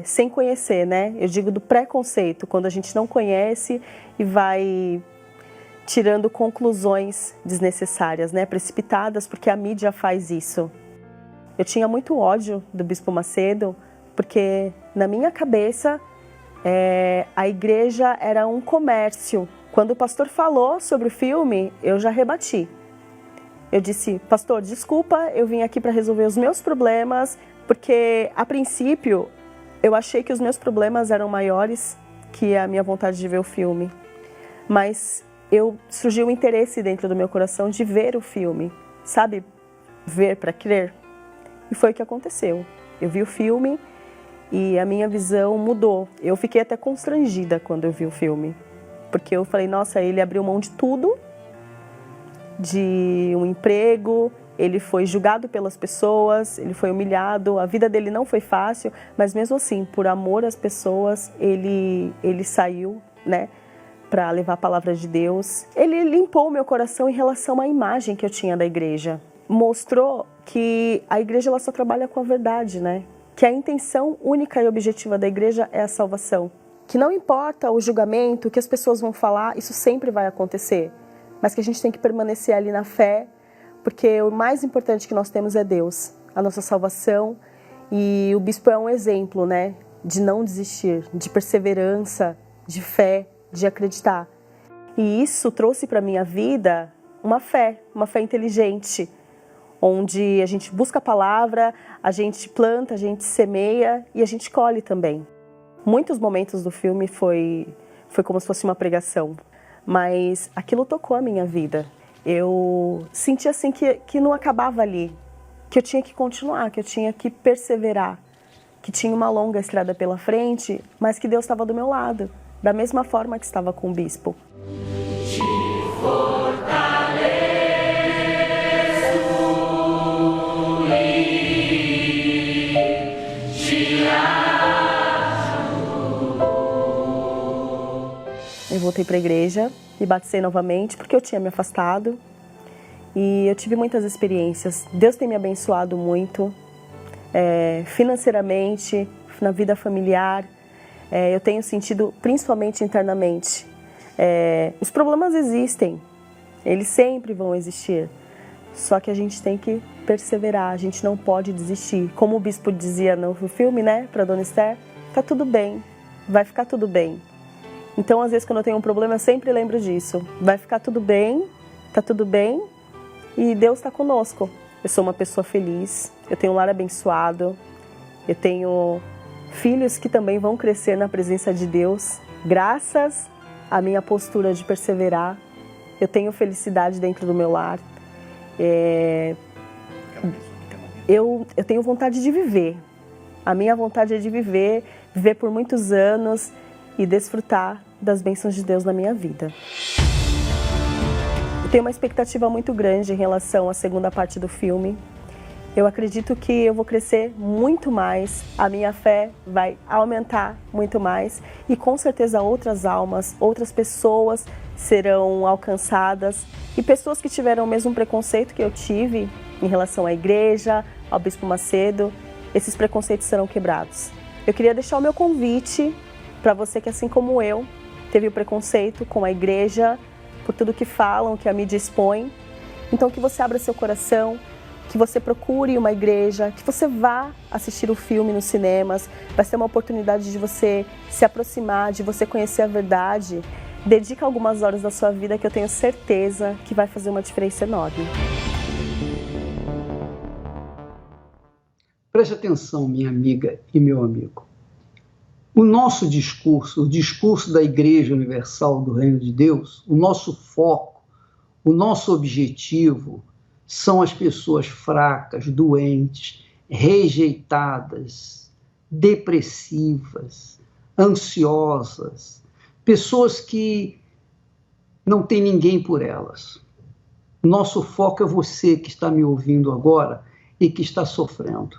sem conhecer, né? Eu digo do preconceito, quando a gente não conhece e vai tirando conclusões desnecessárias, né? Precipitadas, porque a mídia faz isso. Eu tinha muito ódio do Bispo Macedo, porque na minha cabeça a igreja era um comércio. Quando o pastor falou sobre o filme, eu já rebati. Eu disse, pastor, desculpa, eu vim aqui para resolver os meus problemas, porque a princípio eu achei que os meus problemas eram maiores que a minha vontade de ver o filme. Mas surgiu um interesse dentro do meu coração de ver o filme. Sabe, ver para crer? E foi o que aconteceu. Eu vi o filme e a minha visão mudou. Eu fiquei até constrangida quando eu vi o filme. Porque eu falei, nossa, ele abriu mão de tudo, de um emprego, ele foi julgado pelas pessoas, ele foi humilhado, a vida dele não foi fácil, mas mesmo assim, por amor às pessoas, ele saiu, né, para levar a palavra de Deus. Ele limpou o meu coração em relação à imagem que eu tinha da igreja. Mostrou que a igreja ela só trabalha com a verdade, né? Que a intenção única e objetiva da igreja é a salvação. Que não importa o julgamento, o que as pessoas vão falar, isso sempre vai acontecer. Mas que a gente tem que permanecer ali na fé, porque o mais importante que nós temos é Deus, a nossa salvação. E o bispo é um exemplo, né, de não desistir, de perseverança, de fé, de acreditar. E isso trouxe para a minha vida uma fé inteligente, onde a gente busca a palavra, a gente planta, a gente semeia e a gente colhe também. Muitos momentos do filme foi como se fosse uma pregação, mas aquilo tocou a minha vida. Eu senti assim que não acabava ali, que eu tinha que continuar, que eu tinha que perseverar, que tinha uma longa estrada pela frente, mas que Deus estava do meu lado, da mesma forma que estava com o bispo. Te fortaleço. Eu voltei para a igreja e batizei novamente porque eu tinha me afastado e eu tive muitas experiências. Deus tem me abençoado muito, financeiramente, na vida familiar. Eu tenho sentido, principalmente internamente, os problemas existem, eles sempre vão existir, só que a gente tem que perseverar, a gente não pode desistir. Como o bispo dizia no filme, né, para Dona Esther, tá tudo bem, vai ficar tudo bem. Então, às vezes, quando eu tenho um problema, eu sempre lembro disso. Vai ficar tudo bem, tá tudo bem e Deus está conosco. Eu sou uma pessoa feliz, eu tenho um lar abençoado, eu tenho filhos que também vão crescer na presença de Deus, graças à minha postura de perseverar. Eu tenho felicidade dentro do meu lar. Eu tenho vontade de viver. A minha vontade é de viver por muitos anos e desfrutar das bênçãos de Deus na minha vida. Eu tenho uma expectativa muito grande em relação à segunda parte do filme. Eu acredito que eu vou crescer muito mais, a minha fé vai aumentar muito mais e com certeza outras almas, outras pessoas serão alcançadas e pessoas que tiveram o mesmo preconceito que eu tive em relação à igreja, ao Bispo Macedo, esses preconceitos serão quebrados. Eu queria deixar o meu convite para você que, assim como eu, teve o preconceito com a igreja, por tudo que falam, que a mídia expõe. Então que você abra seu coração, que você procure uma igreja, que você vá assistir o filme nos cinemas. Vai ser uma oportunidade de você se aproximar, de você conhecer a verdade. Dedica algumas horas da sua vida que eu tenho certeza que vai fazer uma diferença enorme. Preste atenção, minha amiga e meu amigo. O nosso discurso, o discurso da Igreja Universal do Reino de Deus, o nosso foco, o nosso objetivo são as pessoas fracas, doentes, rejeitadas, depressivas, ansiosas, pessoas que não tem ninguém por elas. Nosso foco é você que está me ouvindo agora e que está sofrendo.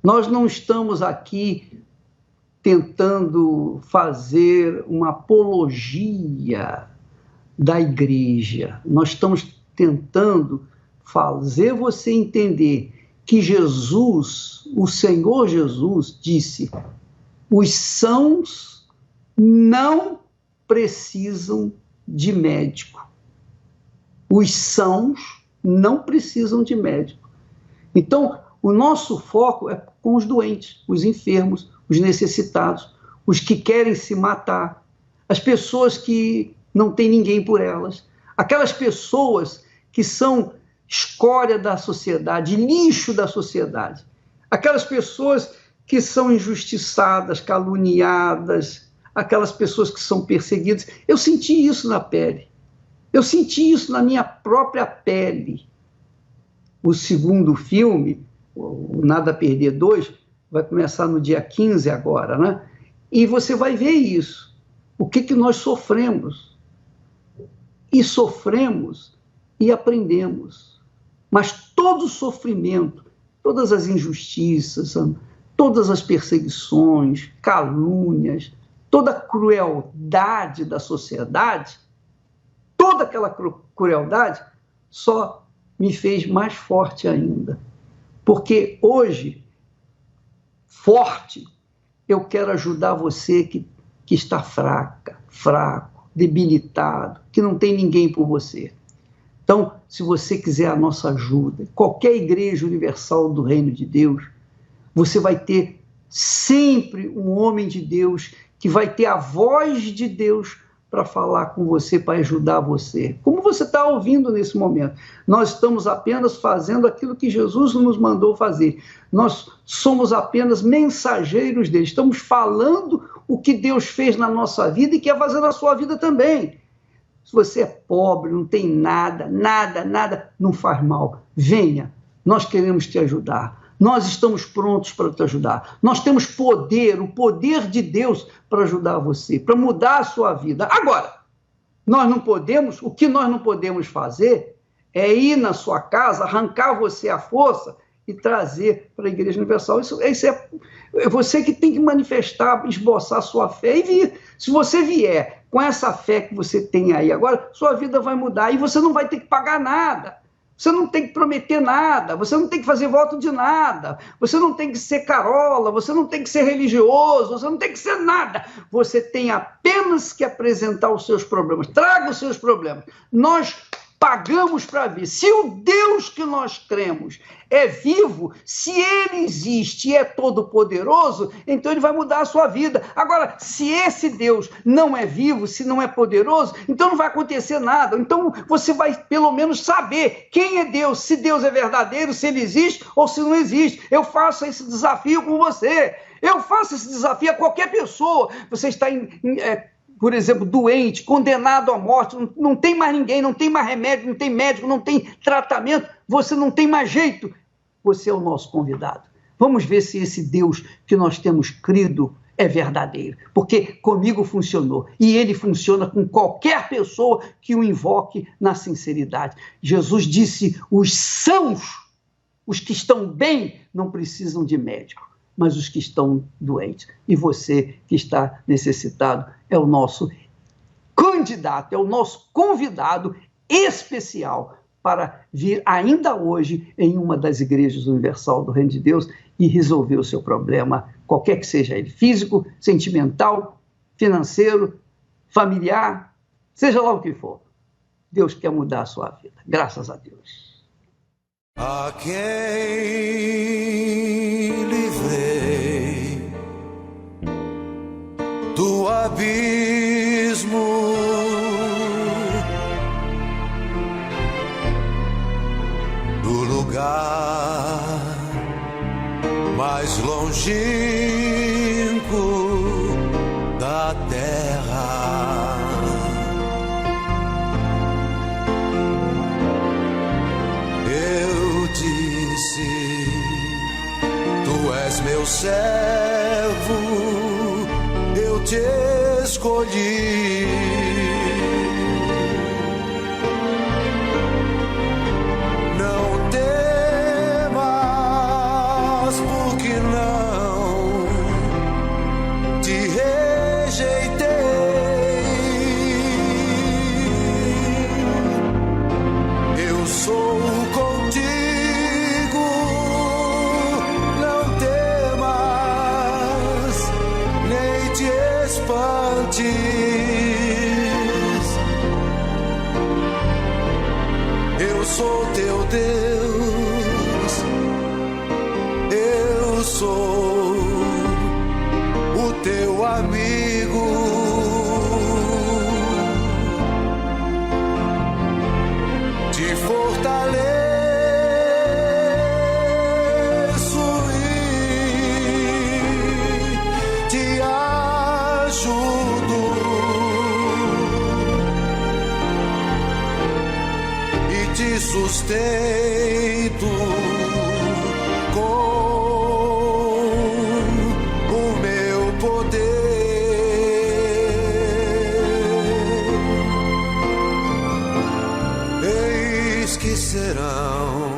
Nós não estamos aqui tentando fazer uma apologia da igreja. Nós estamos tentando fazer você entender que Jesus, o Senhor Jesus, disse: os sãos não precisam de médico. Os sãos não precisam de médico. Então, o nosso foco é com os doentes, os enfermos, os necessitados, os que querem se matar, as pessoas que não tem ninguém por elas, aquelas pessoas que são escória da sociedade, lixo da sociedade, aquelas pessoas que são injustiçadas, caluniadas, aquelas pessoas que são perseguidas. Eu senti isso na pele, eu senti isso na minha própria pele. O segundo filme, o Nada a Perder 2, vai começar no dia 15 agora, né? E você vai ver isso. O que nós sofremos. E sofremos e aprendemos. Mas todo sofrimento, todas as injustiças, todas as perseguições, calúnias, toda a crueldade da sociedade, toda aquela crueldade só me fez mais forte ainda. Porque hoje, forte, eu quero ajudar você que está fraco, debilitado, que não tem ninguém por você. Então, se você quiser a nossa ajuda, qualquer igreja universal do Reino de Deus, você vai ter sempre um homem de Deus que vai ter a voz de Deus para falar com você, para ajudar você. Como você está ouvindo nesse momento? Nós estamos apenas fazendo aquilo que Jesus nos mandou fazer. Nós somos apenas mensageiros dele. Estamos falando o que Deus fez na nossa vida e quer fazer na sua vida também. Se você é pobre, não tem nada, não faz mal. Venha, nós queremos te ajudar. Nós estamos prontos para te ajudar. Nós temos poder, o poder de Deus para ajudar você, para mudar a sua vida. Agora, o que nós não podemos fazer é ir na sua casa, arrancar você à força e trazer para a Igreja Universal. Isso é você que tem que manifestar, esboçar a sua fé e vir. Se você vier com essa fé que você tem aí agora, sua vida vai mudar e você não vai ter que pagar nada. Você não tem que prometer nada, você não tem que fazer voto de nada, você não tem que ser carola, você não tem que ser religioso, você não tem que ser nada. Você tem apenas que apresentar os seus problemas. Traga os seus problemas. Nós pagamos para ver. Se o Deus que nós cremos é vivo, se ele existe e é todo-poderoso, então ele vai mudar a sua vida. Agora, se esse Deus não é vivo, se não é poderoso, então não vai acontecer nada. Então você vai pelo menos saber quem é Deus, se Deus é verdadeiro, se ele existe ou se não existe. Eu faço esse desafio com você. Eu faço esse desafio a qualquer pessoa. Você está por exemplo, doente, condenado à morte, não tem mais ninguém, não tem mais remédio, não tem médico, não tem tratamento, você não tem mais jeito. Você é o nosso convidado. Vamos ver se esse Deus que nós temos crido é verdadeiro, porque comigo funcionou e ele funciona com qualquer pessoa que o invoque na sinceridade. Jesus disse, os sãos, os que estão bem, não precisam de médico, mas os que estão doentes. E você que está necessitado é o nosso candidato, é o nosso convidado especial para vir ainda hoje em uma das igrejas universal do Reino de Deus e resolver o seu problema, qualquer que seja ele, físico, sentimental, financeiro, familiar, seja lá o que for. Deus quer mudar a sua vida, graças a Deus. A quem livrei do abismo, do lugar mais longínquo da terra. Eu disse, tu és meu servo, eu te escolhi. Não temas, porque não te rejeitei. Eu sou contigo, não temas, nem te espantes. Eu sou teu Deus, eu sou o teu amigo. Te fortaleço e te ajudo e te sustento com o meu poder. Eis que serão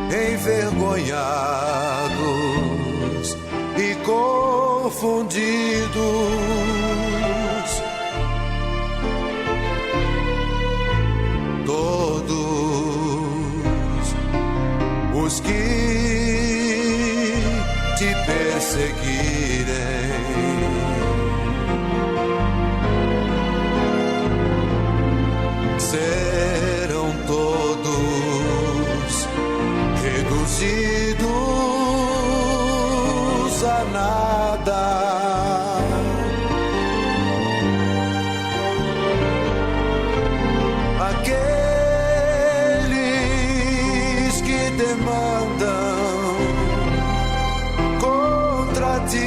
envergonhados e confundidos todos os que te perseguirem. Serão todos reduzidos a nada. Aqueles que demandam contra ti,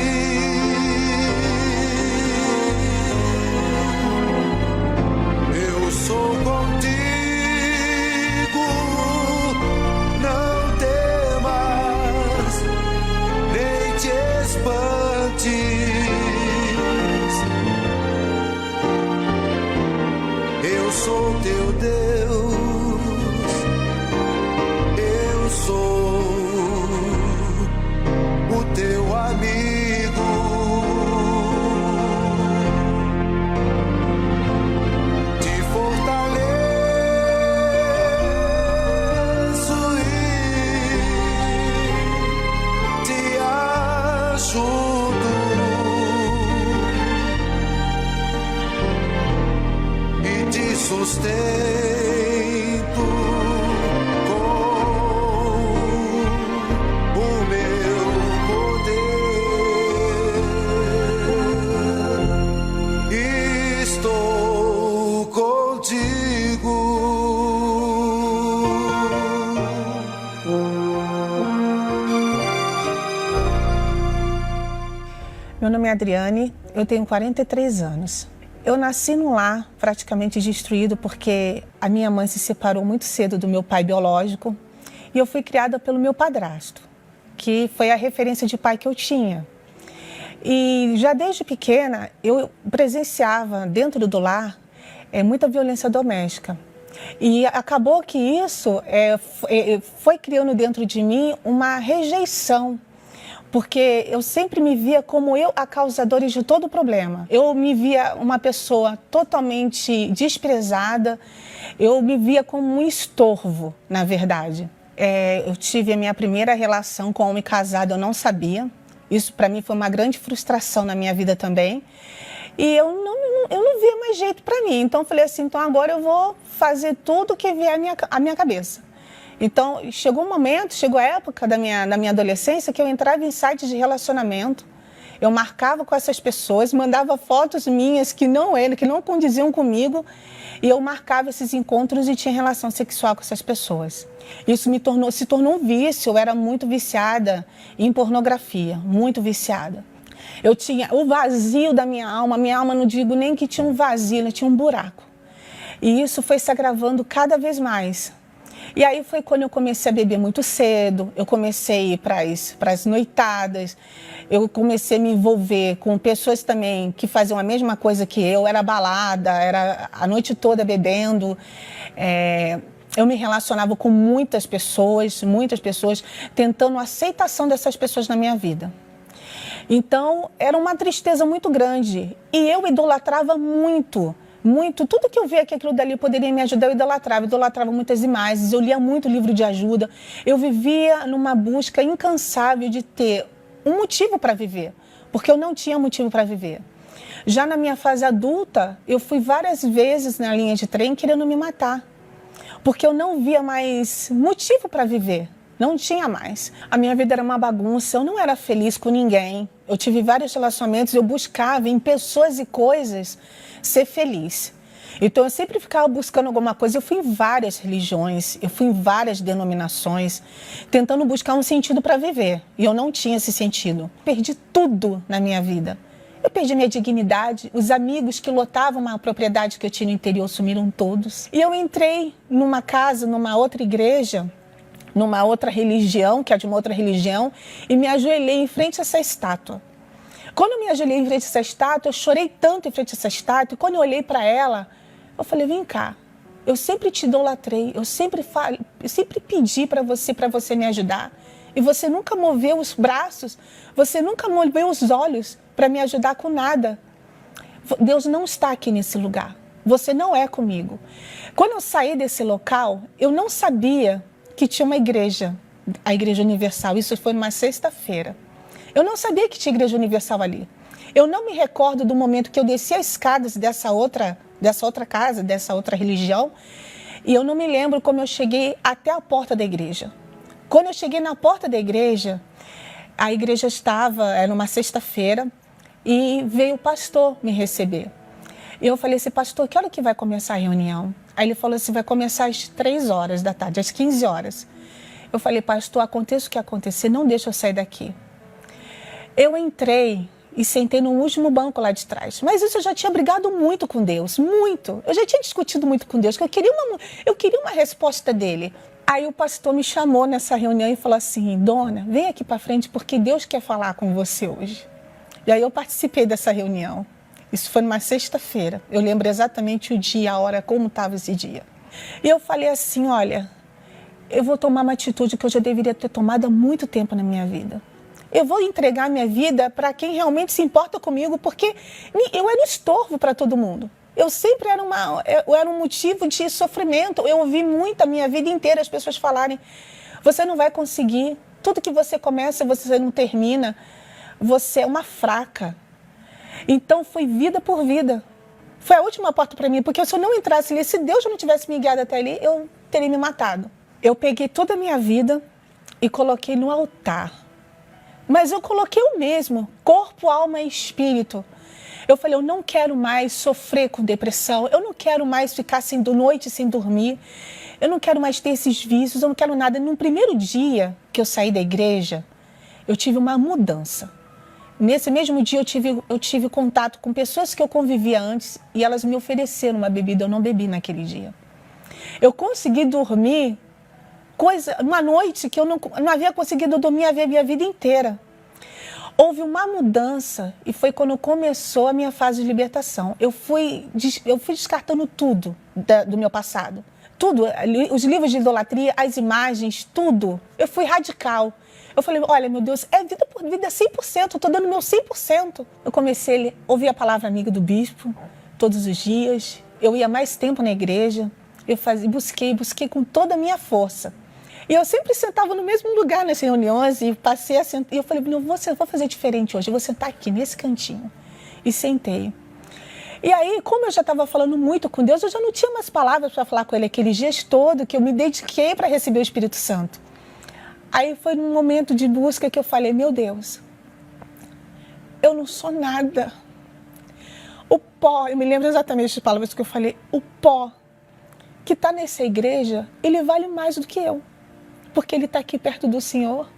eu sou contigo, não temas, nem te espantes. Eu sou teu Deus, eu sou ajudo e te sustento com o meu poder. Estou contigo. Meu nome é Adriane, eu tenho 43 anos. Eu nasci num lar praticamente destruído porque a minha mãe se separou muito cedo do meu pai biológico e eu fui criada pelo meu padrasto, que foi a referência de pai que eu tinha. E já desde pequena eu presenciava dentro do lar muita violência doméstica. E acabou que isso foi criando dentro de mim uma rejeição, porque eu sempre me via como eu a causadora de todo o problema. Eu me via uma pessoa totalmente desprezada, eu me via como um estorvo, na verdade. Eu tive a minha primeira relação com um homem casado, eu não sabia. Isso para mim foi uma grande frustração na minha vida também. E eu não via mais jeito para mim. Então eu falei assim, então agora eu vou fazer tudo que vier à minha cabeça. Então, chegou a época da minha adolescência que eu entrava em sites de relacionamento, eu marcava com essas pessoas, mandava fotos minhas que não condiziam comigo, e eu marcava esses encontros e tinha relação sexual com essas pessoas. Isso se tornou um vício, eu era muito viciada em pornografia, muito viciada. Eu tinha o vazio da minha alma não digo nem que tinha um vazio, ela tinha um buraco. E isso foi se agravando cada vez mais. E aí foi quando eu comecei a beber muito cedo, eu comecei a ir para as noitadas, eu comecei a me envolver com pessoas também que faziam a mesma coisa que eu, era balada, era a noite toda bebendo. Eu me relacionava com muitas pessoas, tentando a aceitação dessas pessoas na minha vida. Então, era uma tristeza muito grande e eu idolatrava muito. Tudo que eu via que aquilo dali poderia me ajudar, eu idolatrava muitas imagens, eu lia muito livro de ajuda, eu vivia numa busca incansável de ter um motivo para viver, porque eu não tinha motivo para viver. Já na minha fase adulta, eu fui várias vezes na linha de trem querendo me matar, porque eu não via mais motivo para viver. Não tinha mais. A minha vida era uma bagunça, eu não era feliz com ninguém. Eu tive vários relacionamentos, eu buscava em pessoas e coisas ser feliz. Então eu sempre ficava buscando alguma coisa. Eu fui em várias religiões, eu fui em várias denominações, tentando buscar um sentido para viver. E eu não tinha esse sentido. Perdi tudo na minha vida. Eu perdi minha dignidade, os amigos que lotavam uma propriedade que eu tinha no interior sumiram todos. E eu entrei numa casa, numa outra igreja, numa outra religião, que é de uma outra religião, e me ajoelhei em frente a essa estátua. Quando eu me ajoelhei em frente a essa estátua, eu chorei tanto em frente a essa estátua, e quando eu olhei para ela, eu falei, vem cá, eu sempre te idolatrei, eu sempre pedi para você me ajudar, e você nunca moveu os braços, você nunca moveu os olhos para me ajudar com nada. Deus não está aqui nesse lugar, você não é comigo. Quando eu saí desse local, eu não sabia que tinha uma igreja, a Igreja Universal. Isso foi numa sexta-feira. Eu não sabia que tinha Igreja Universal ali. Eu não me recordo do momento que eu desci as escadas dessa outra casa, dessa outra religião, e eu não me lembro como eu cheguei até a porta da igreja. Quando eu cheguei na porta da igreja, a igreja era uma sexta-feira, e veio o pastor me receber. E eu falei assim, pastor, que hora que vai começar a reunião? Aí ele falou assim, vai começar às 3 horas da tarde, às 15 horas. Eu falei, pastor, aconteça o que acontecer, não deixa eu sair daqui. Eu entrei e sentei no último banco lá de trás. Mas isso eu já tinha brigado muito com Deus, muito. Eu já tinha discutido muito com Deus, porque eu queria uma resposta dele. Aí o pastor me chamou nessa reunião e falou assim, dona, vem aqui para frente porque Deus quer falar com você hoje. E aí eu participei dessa reunião. Isso foi numa sexta-feira. Eu lembro exatamente o dia, a hora, como estava esse dia. E eu falei assim, olha, eu vou tomar uma atitude que eu já deveria ter tomado há muito tempo na minha vida. Eu vou entregar minha vida para quem realmente se importa comigo, porque eu era um estorvo para todo mundo. Eu sempre era um motivo de sofrimento. Eu ouvi muito a minha vida inteira as pessoas falarem, você não vai conseguir, tudo que você começa, você não termina. você é uma fraca. Então foi vida por vida. Foi a última porta para mim, porque se eu não entrasse ali, se Deus não tivesse me guiado até ali, eu teria me matado. Eu peguei toda a minha vida e coloquei no altar. Mas eu coloquei o mesmo, corpo, alma e espírito. Eu falei, eu não quero mais sofrer com depressão, eu não quero mais ficar noite sem dormir, eu não quero mais ter esses vícios, eu não quero nada. No primeiro dia que eu saí da igreja, eu tive uma mudança. Nesse mesmo dia eu tive contato com pessoas que eu convivia antes e elas me ofereceram uma bebida, eu não bebi naquele dia. Eu consegui dormir uma noite que eu não havia conseguido dormir a minha vida inteira. Houve uma mudança e foi quando começou a minha fase de libertação. Eu fui descartando tudo do meu passado. Tudo, os livros de idolatria, as imagens, tudo. Eu fui radical. Eu falei, olha, meu Deus, é vida por vida, é 100%, eu estou dando meu 100%. Eu comecei a ouvir a palavra amiga do bispo todos os dias. Eu ia mais tempo na igreja. Eu busquei com toda a minha força. E eu sempre sentava no mesmo lugar nas reuniões e passei a sentar. E eu falei, não, vou fazer diferente hoje, eu vou sentar aqui nesse cantinho. E sentei. E aí, como eu já estava falando muito com Deus, eu já não tinha mais palavras para falar com Ele aqueles dias todos que eu me dediquei para receber o Espírito Santo. Aí foi num momento de busca que eu falei, meu Deus, eu não sou nada. O pó, eu me lembro exatamente das palavras que eu falei, o pó que está nessa igreja, ele vale mais do que eu. Porque ele está aqui perto do Senhor.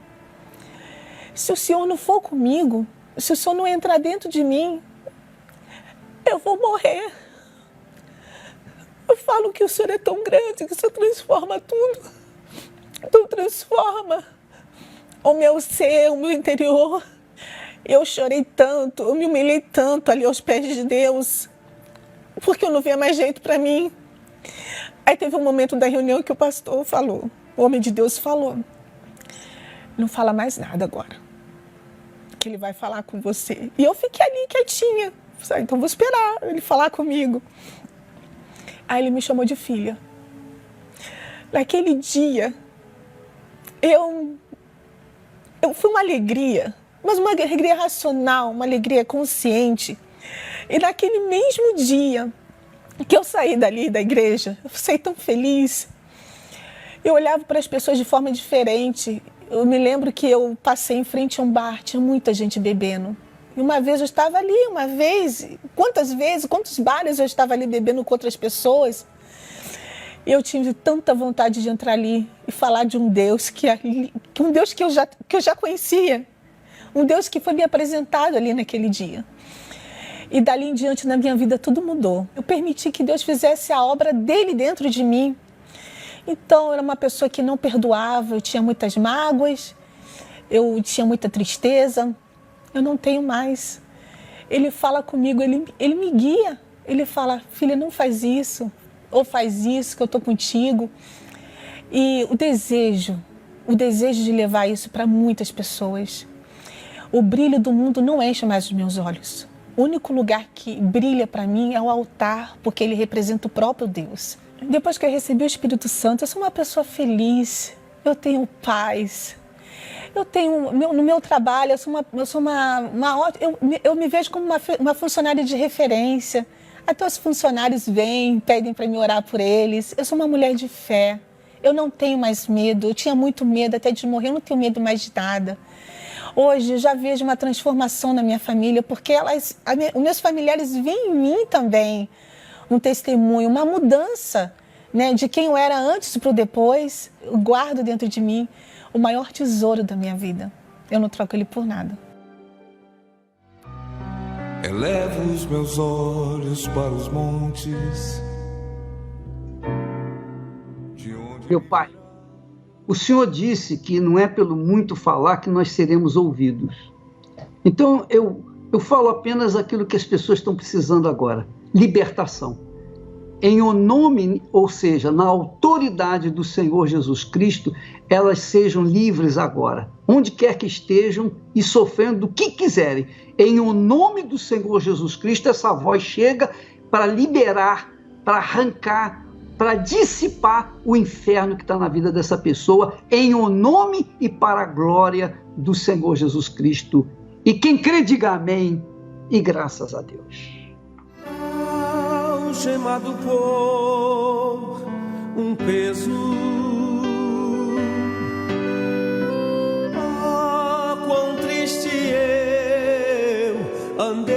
Se o Senhor não for comigo, se o Senhor não entrar dentro de mim, eu vou morrer. Eu falo que o Senhor é tão grande, que o Senhor transforma tudo. Então transforma o meu ser, o meu interior. Eu chorei tanto, eu me humilhei tanto ali aos pés de Deus, porque eu não via mais jeito para mim. Aí teve um momento da reunião que o pastor falou, o homem de Deus falou, não fala mais nada agora, que ele vai falar com você. E eu fiquei ali quietinha, então vou esperar ele falar comigo. Aí ele me chamou de filha. Naquele dia, foi uma alegria, mas uma alegria racional, uma alegria consciente. E naquele mesmo dia que eu saí dali da igreja, eu saí tão feliz. Eu olhava para as pessoas de forma diferente. Eu me lembro que eu passei em frente a um bar, tinha muita gente bebendo. E uma vez eu estava ali, quantos bares eu estava ali bebendo com outras pessoas. E eu tive tanta vontade de entrar ali e falar de um Deus que eu já conhecia. Um Deus que foi me apresentado ali naquele dia. E dali em diante, na minha vida, tudo mudou. Eu permiti que Deus fizesse a obra dele dentro de mim. Então, eu era uma pessoa que não perdoava, eu tinha muitas mágoas, eu tinha muita tristeza. Eu não tenho mais. Ele fala comigo, ele me guia. Ele fala, filha, não faz isso, ou faz isso, que eu estou contigo. E o desejo de levar isso para muitas pessoas. O brilho do mundo não enche mais os meus olhos. O único lugar que brilha para mim é o altar, porque ele representa o próprio Deus. Depois que eu recebi o Espírito Santo, eu sou uma pessoa feliz, eu tenho paz. No meu trabalho, eu me vejo como uma funcionária de referência. Até os funcionários vêm, pedem para me orar por eles. Eu sou uma mulher de fé. Eu não tenho mais medo. Eu tinha muito medo até de morrer. Eu não tenho medo mais de nada. Hoje eu já vejo uma transformação na minha família, porque os meus familiares veem em mim também um testemunho, uma mudança, né, de quem eu era antes para o depois. Eu guardo dentro de mim o maior tesouro da minha vida. Eu não troco ele por nada. Elevo os meus olhos para os montes. Meu Pai, o Senhor disse que não é pelo muito falar que nós seremos ouvidos. Então eu falo apenas aquilo que as pessoas estão precisando agora. Libertação. Em o nome, ou seja, na autoridade do Senhor Jesus Cristo, elas sejam livres agora, onde quer que estejam e sofrendo o que quiserem. Em o nome do Senhor Jesus Cristo, essa voz chega para liberar, para arrancar, para dissipar o inferno que está na vida dessa pessoa, em o nome e para a glória do Senhor Jesus Cristo. E quem crê, diga amém e graças a Deus. Algemado por um peso, quão triste eu andei.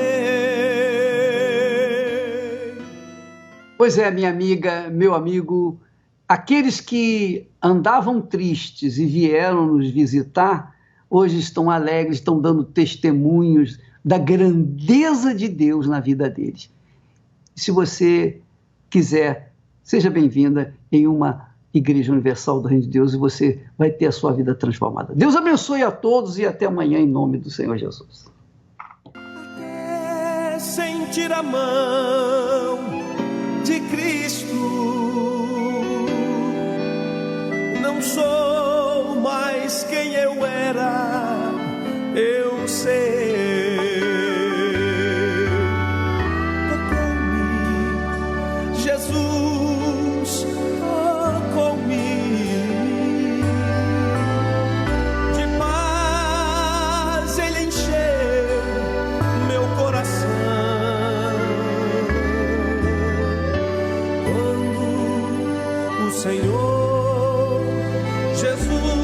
Pois é, minha amiga, meu amigo, aqueles que andavam tristes e vieram nos visitar, hoje estão alegres, estão dando testemunhos da grandeza de Deus na vida deles. Se você quiser, seja bem-vinda em uma Igreja Universal do Reino de Deus e você vai ter a sua vida transformada. Deus abençoe a todos e até amanhã em nome do Senhor Jesus. Até sentir a mão de Cristo, não sou mais quem eu era, eu sei. Tocou-me, Jesus, tocou-me. De paz Ele encheu meu coração. Quando o Senhor Jesus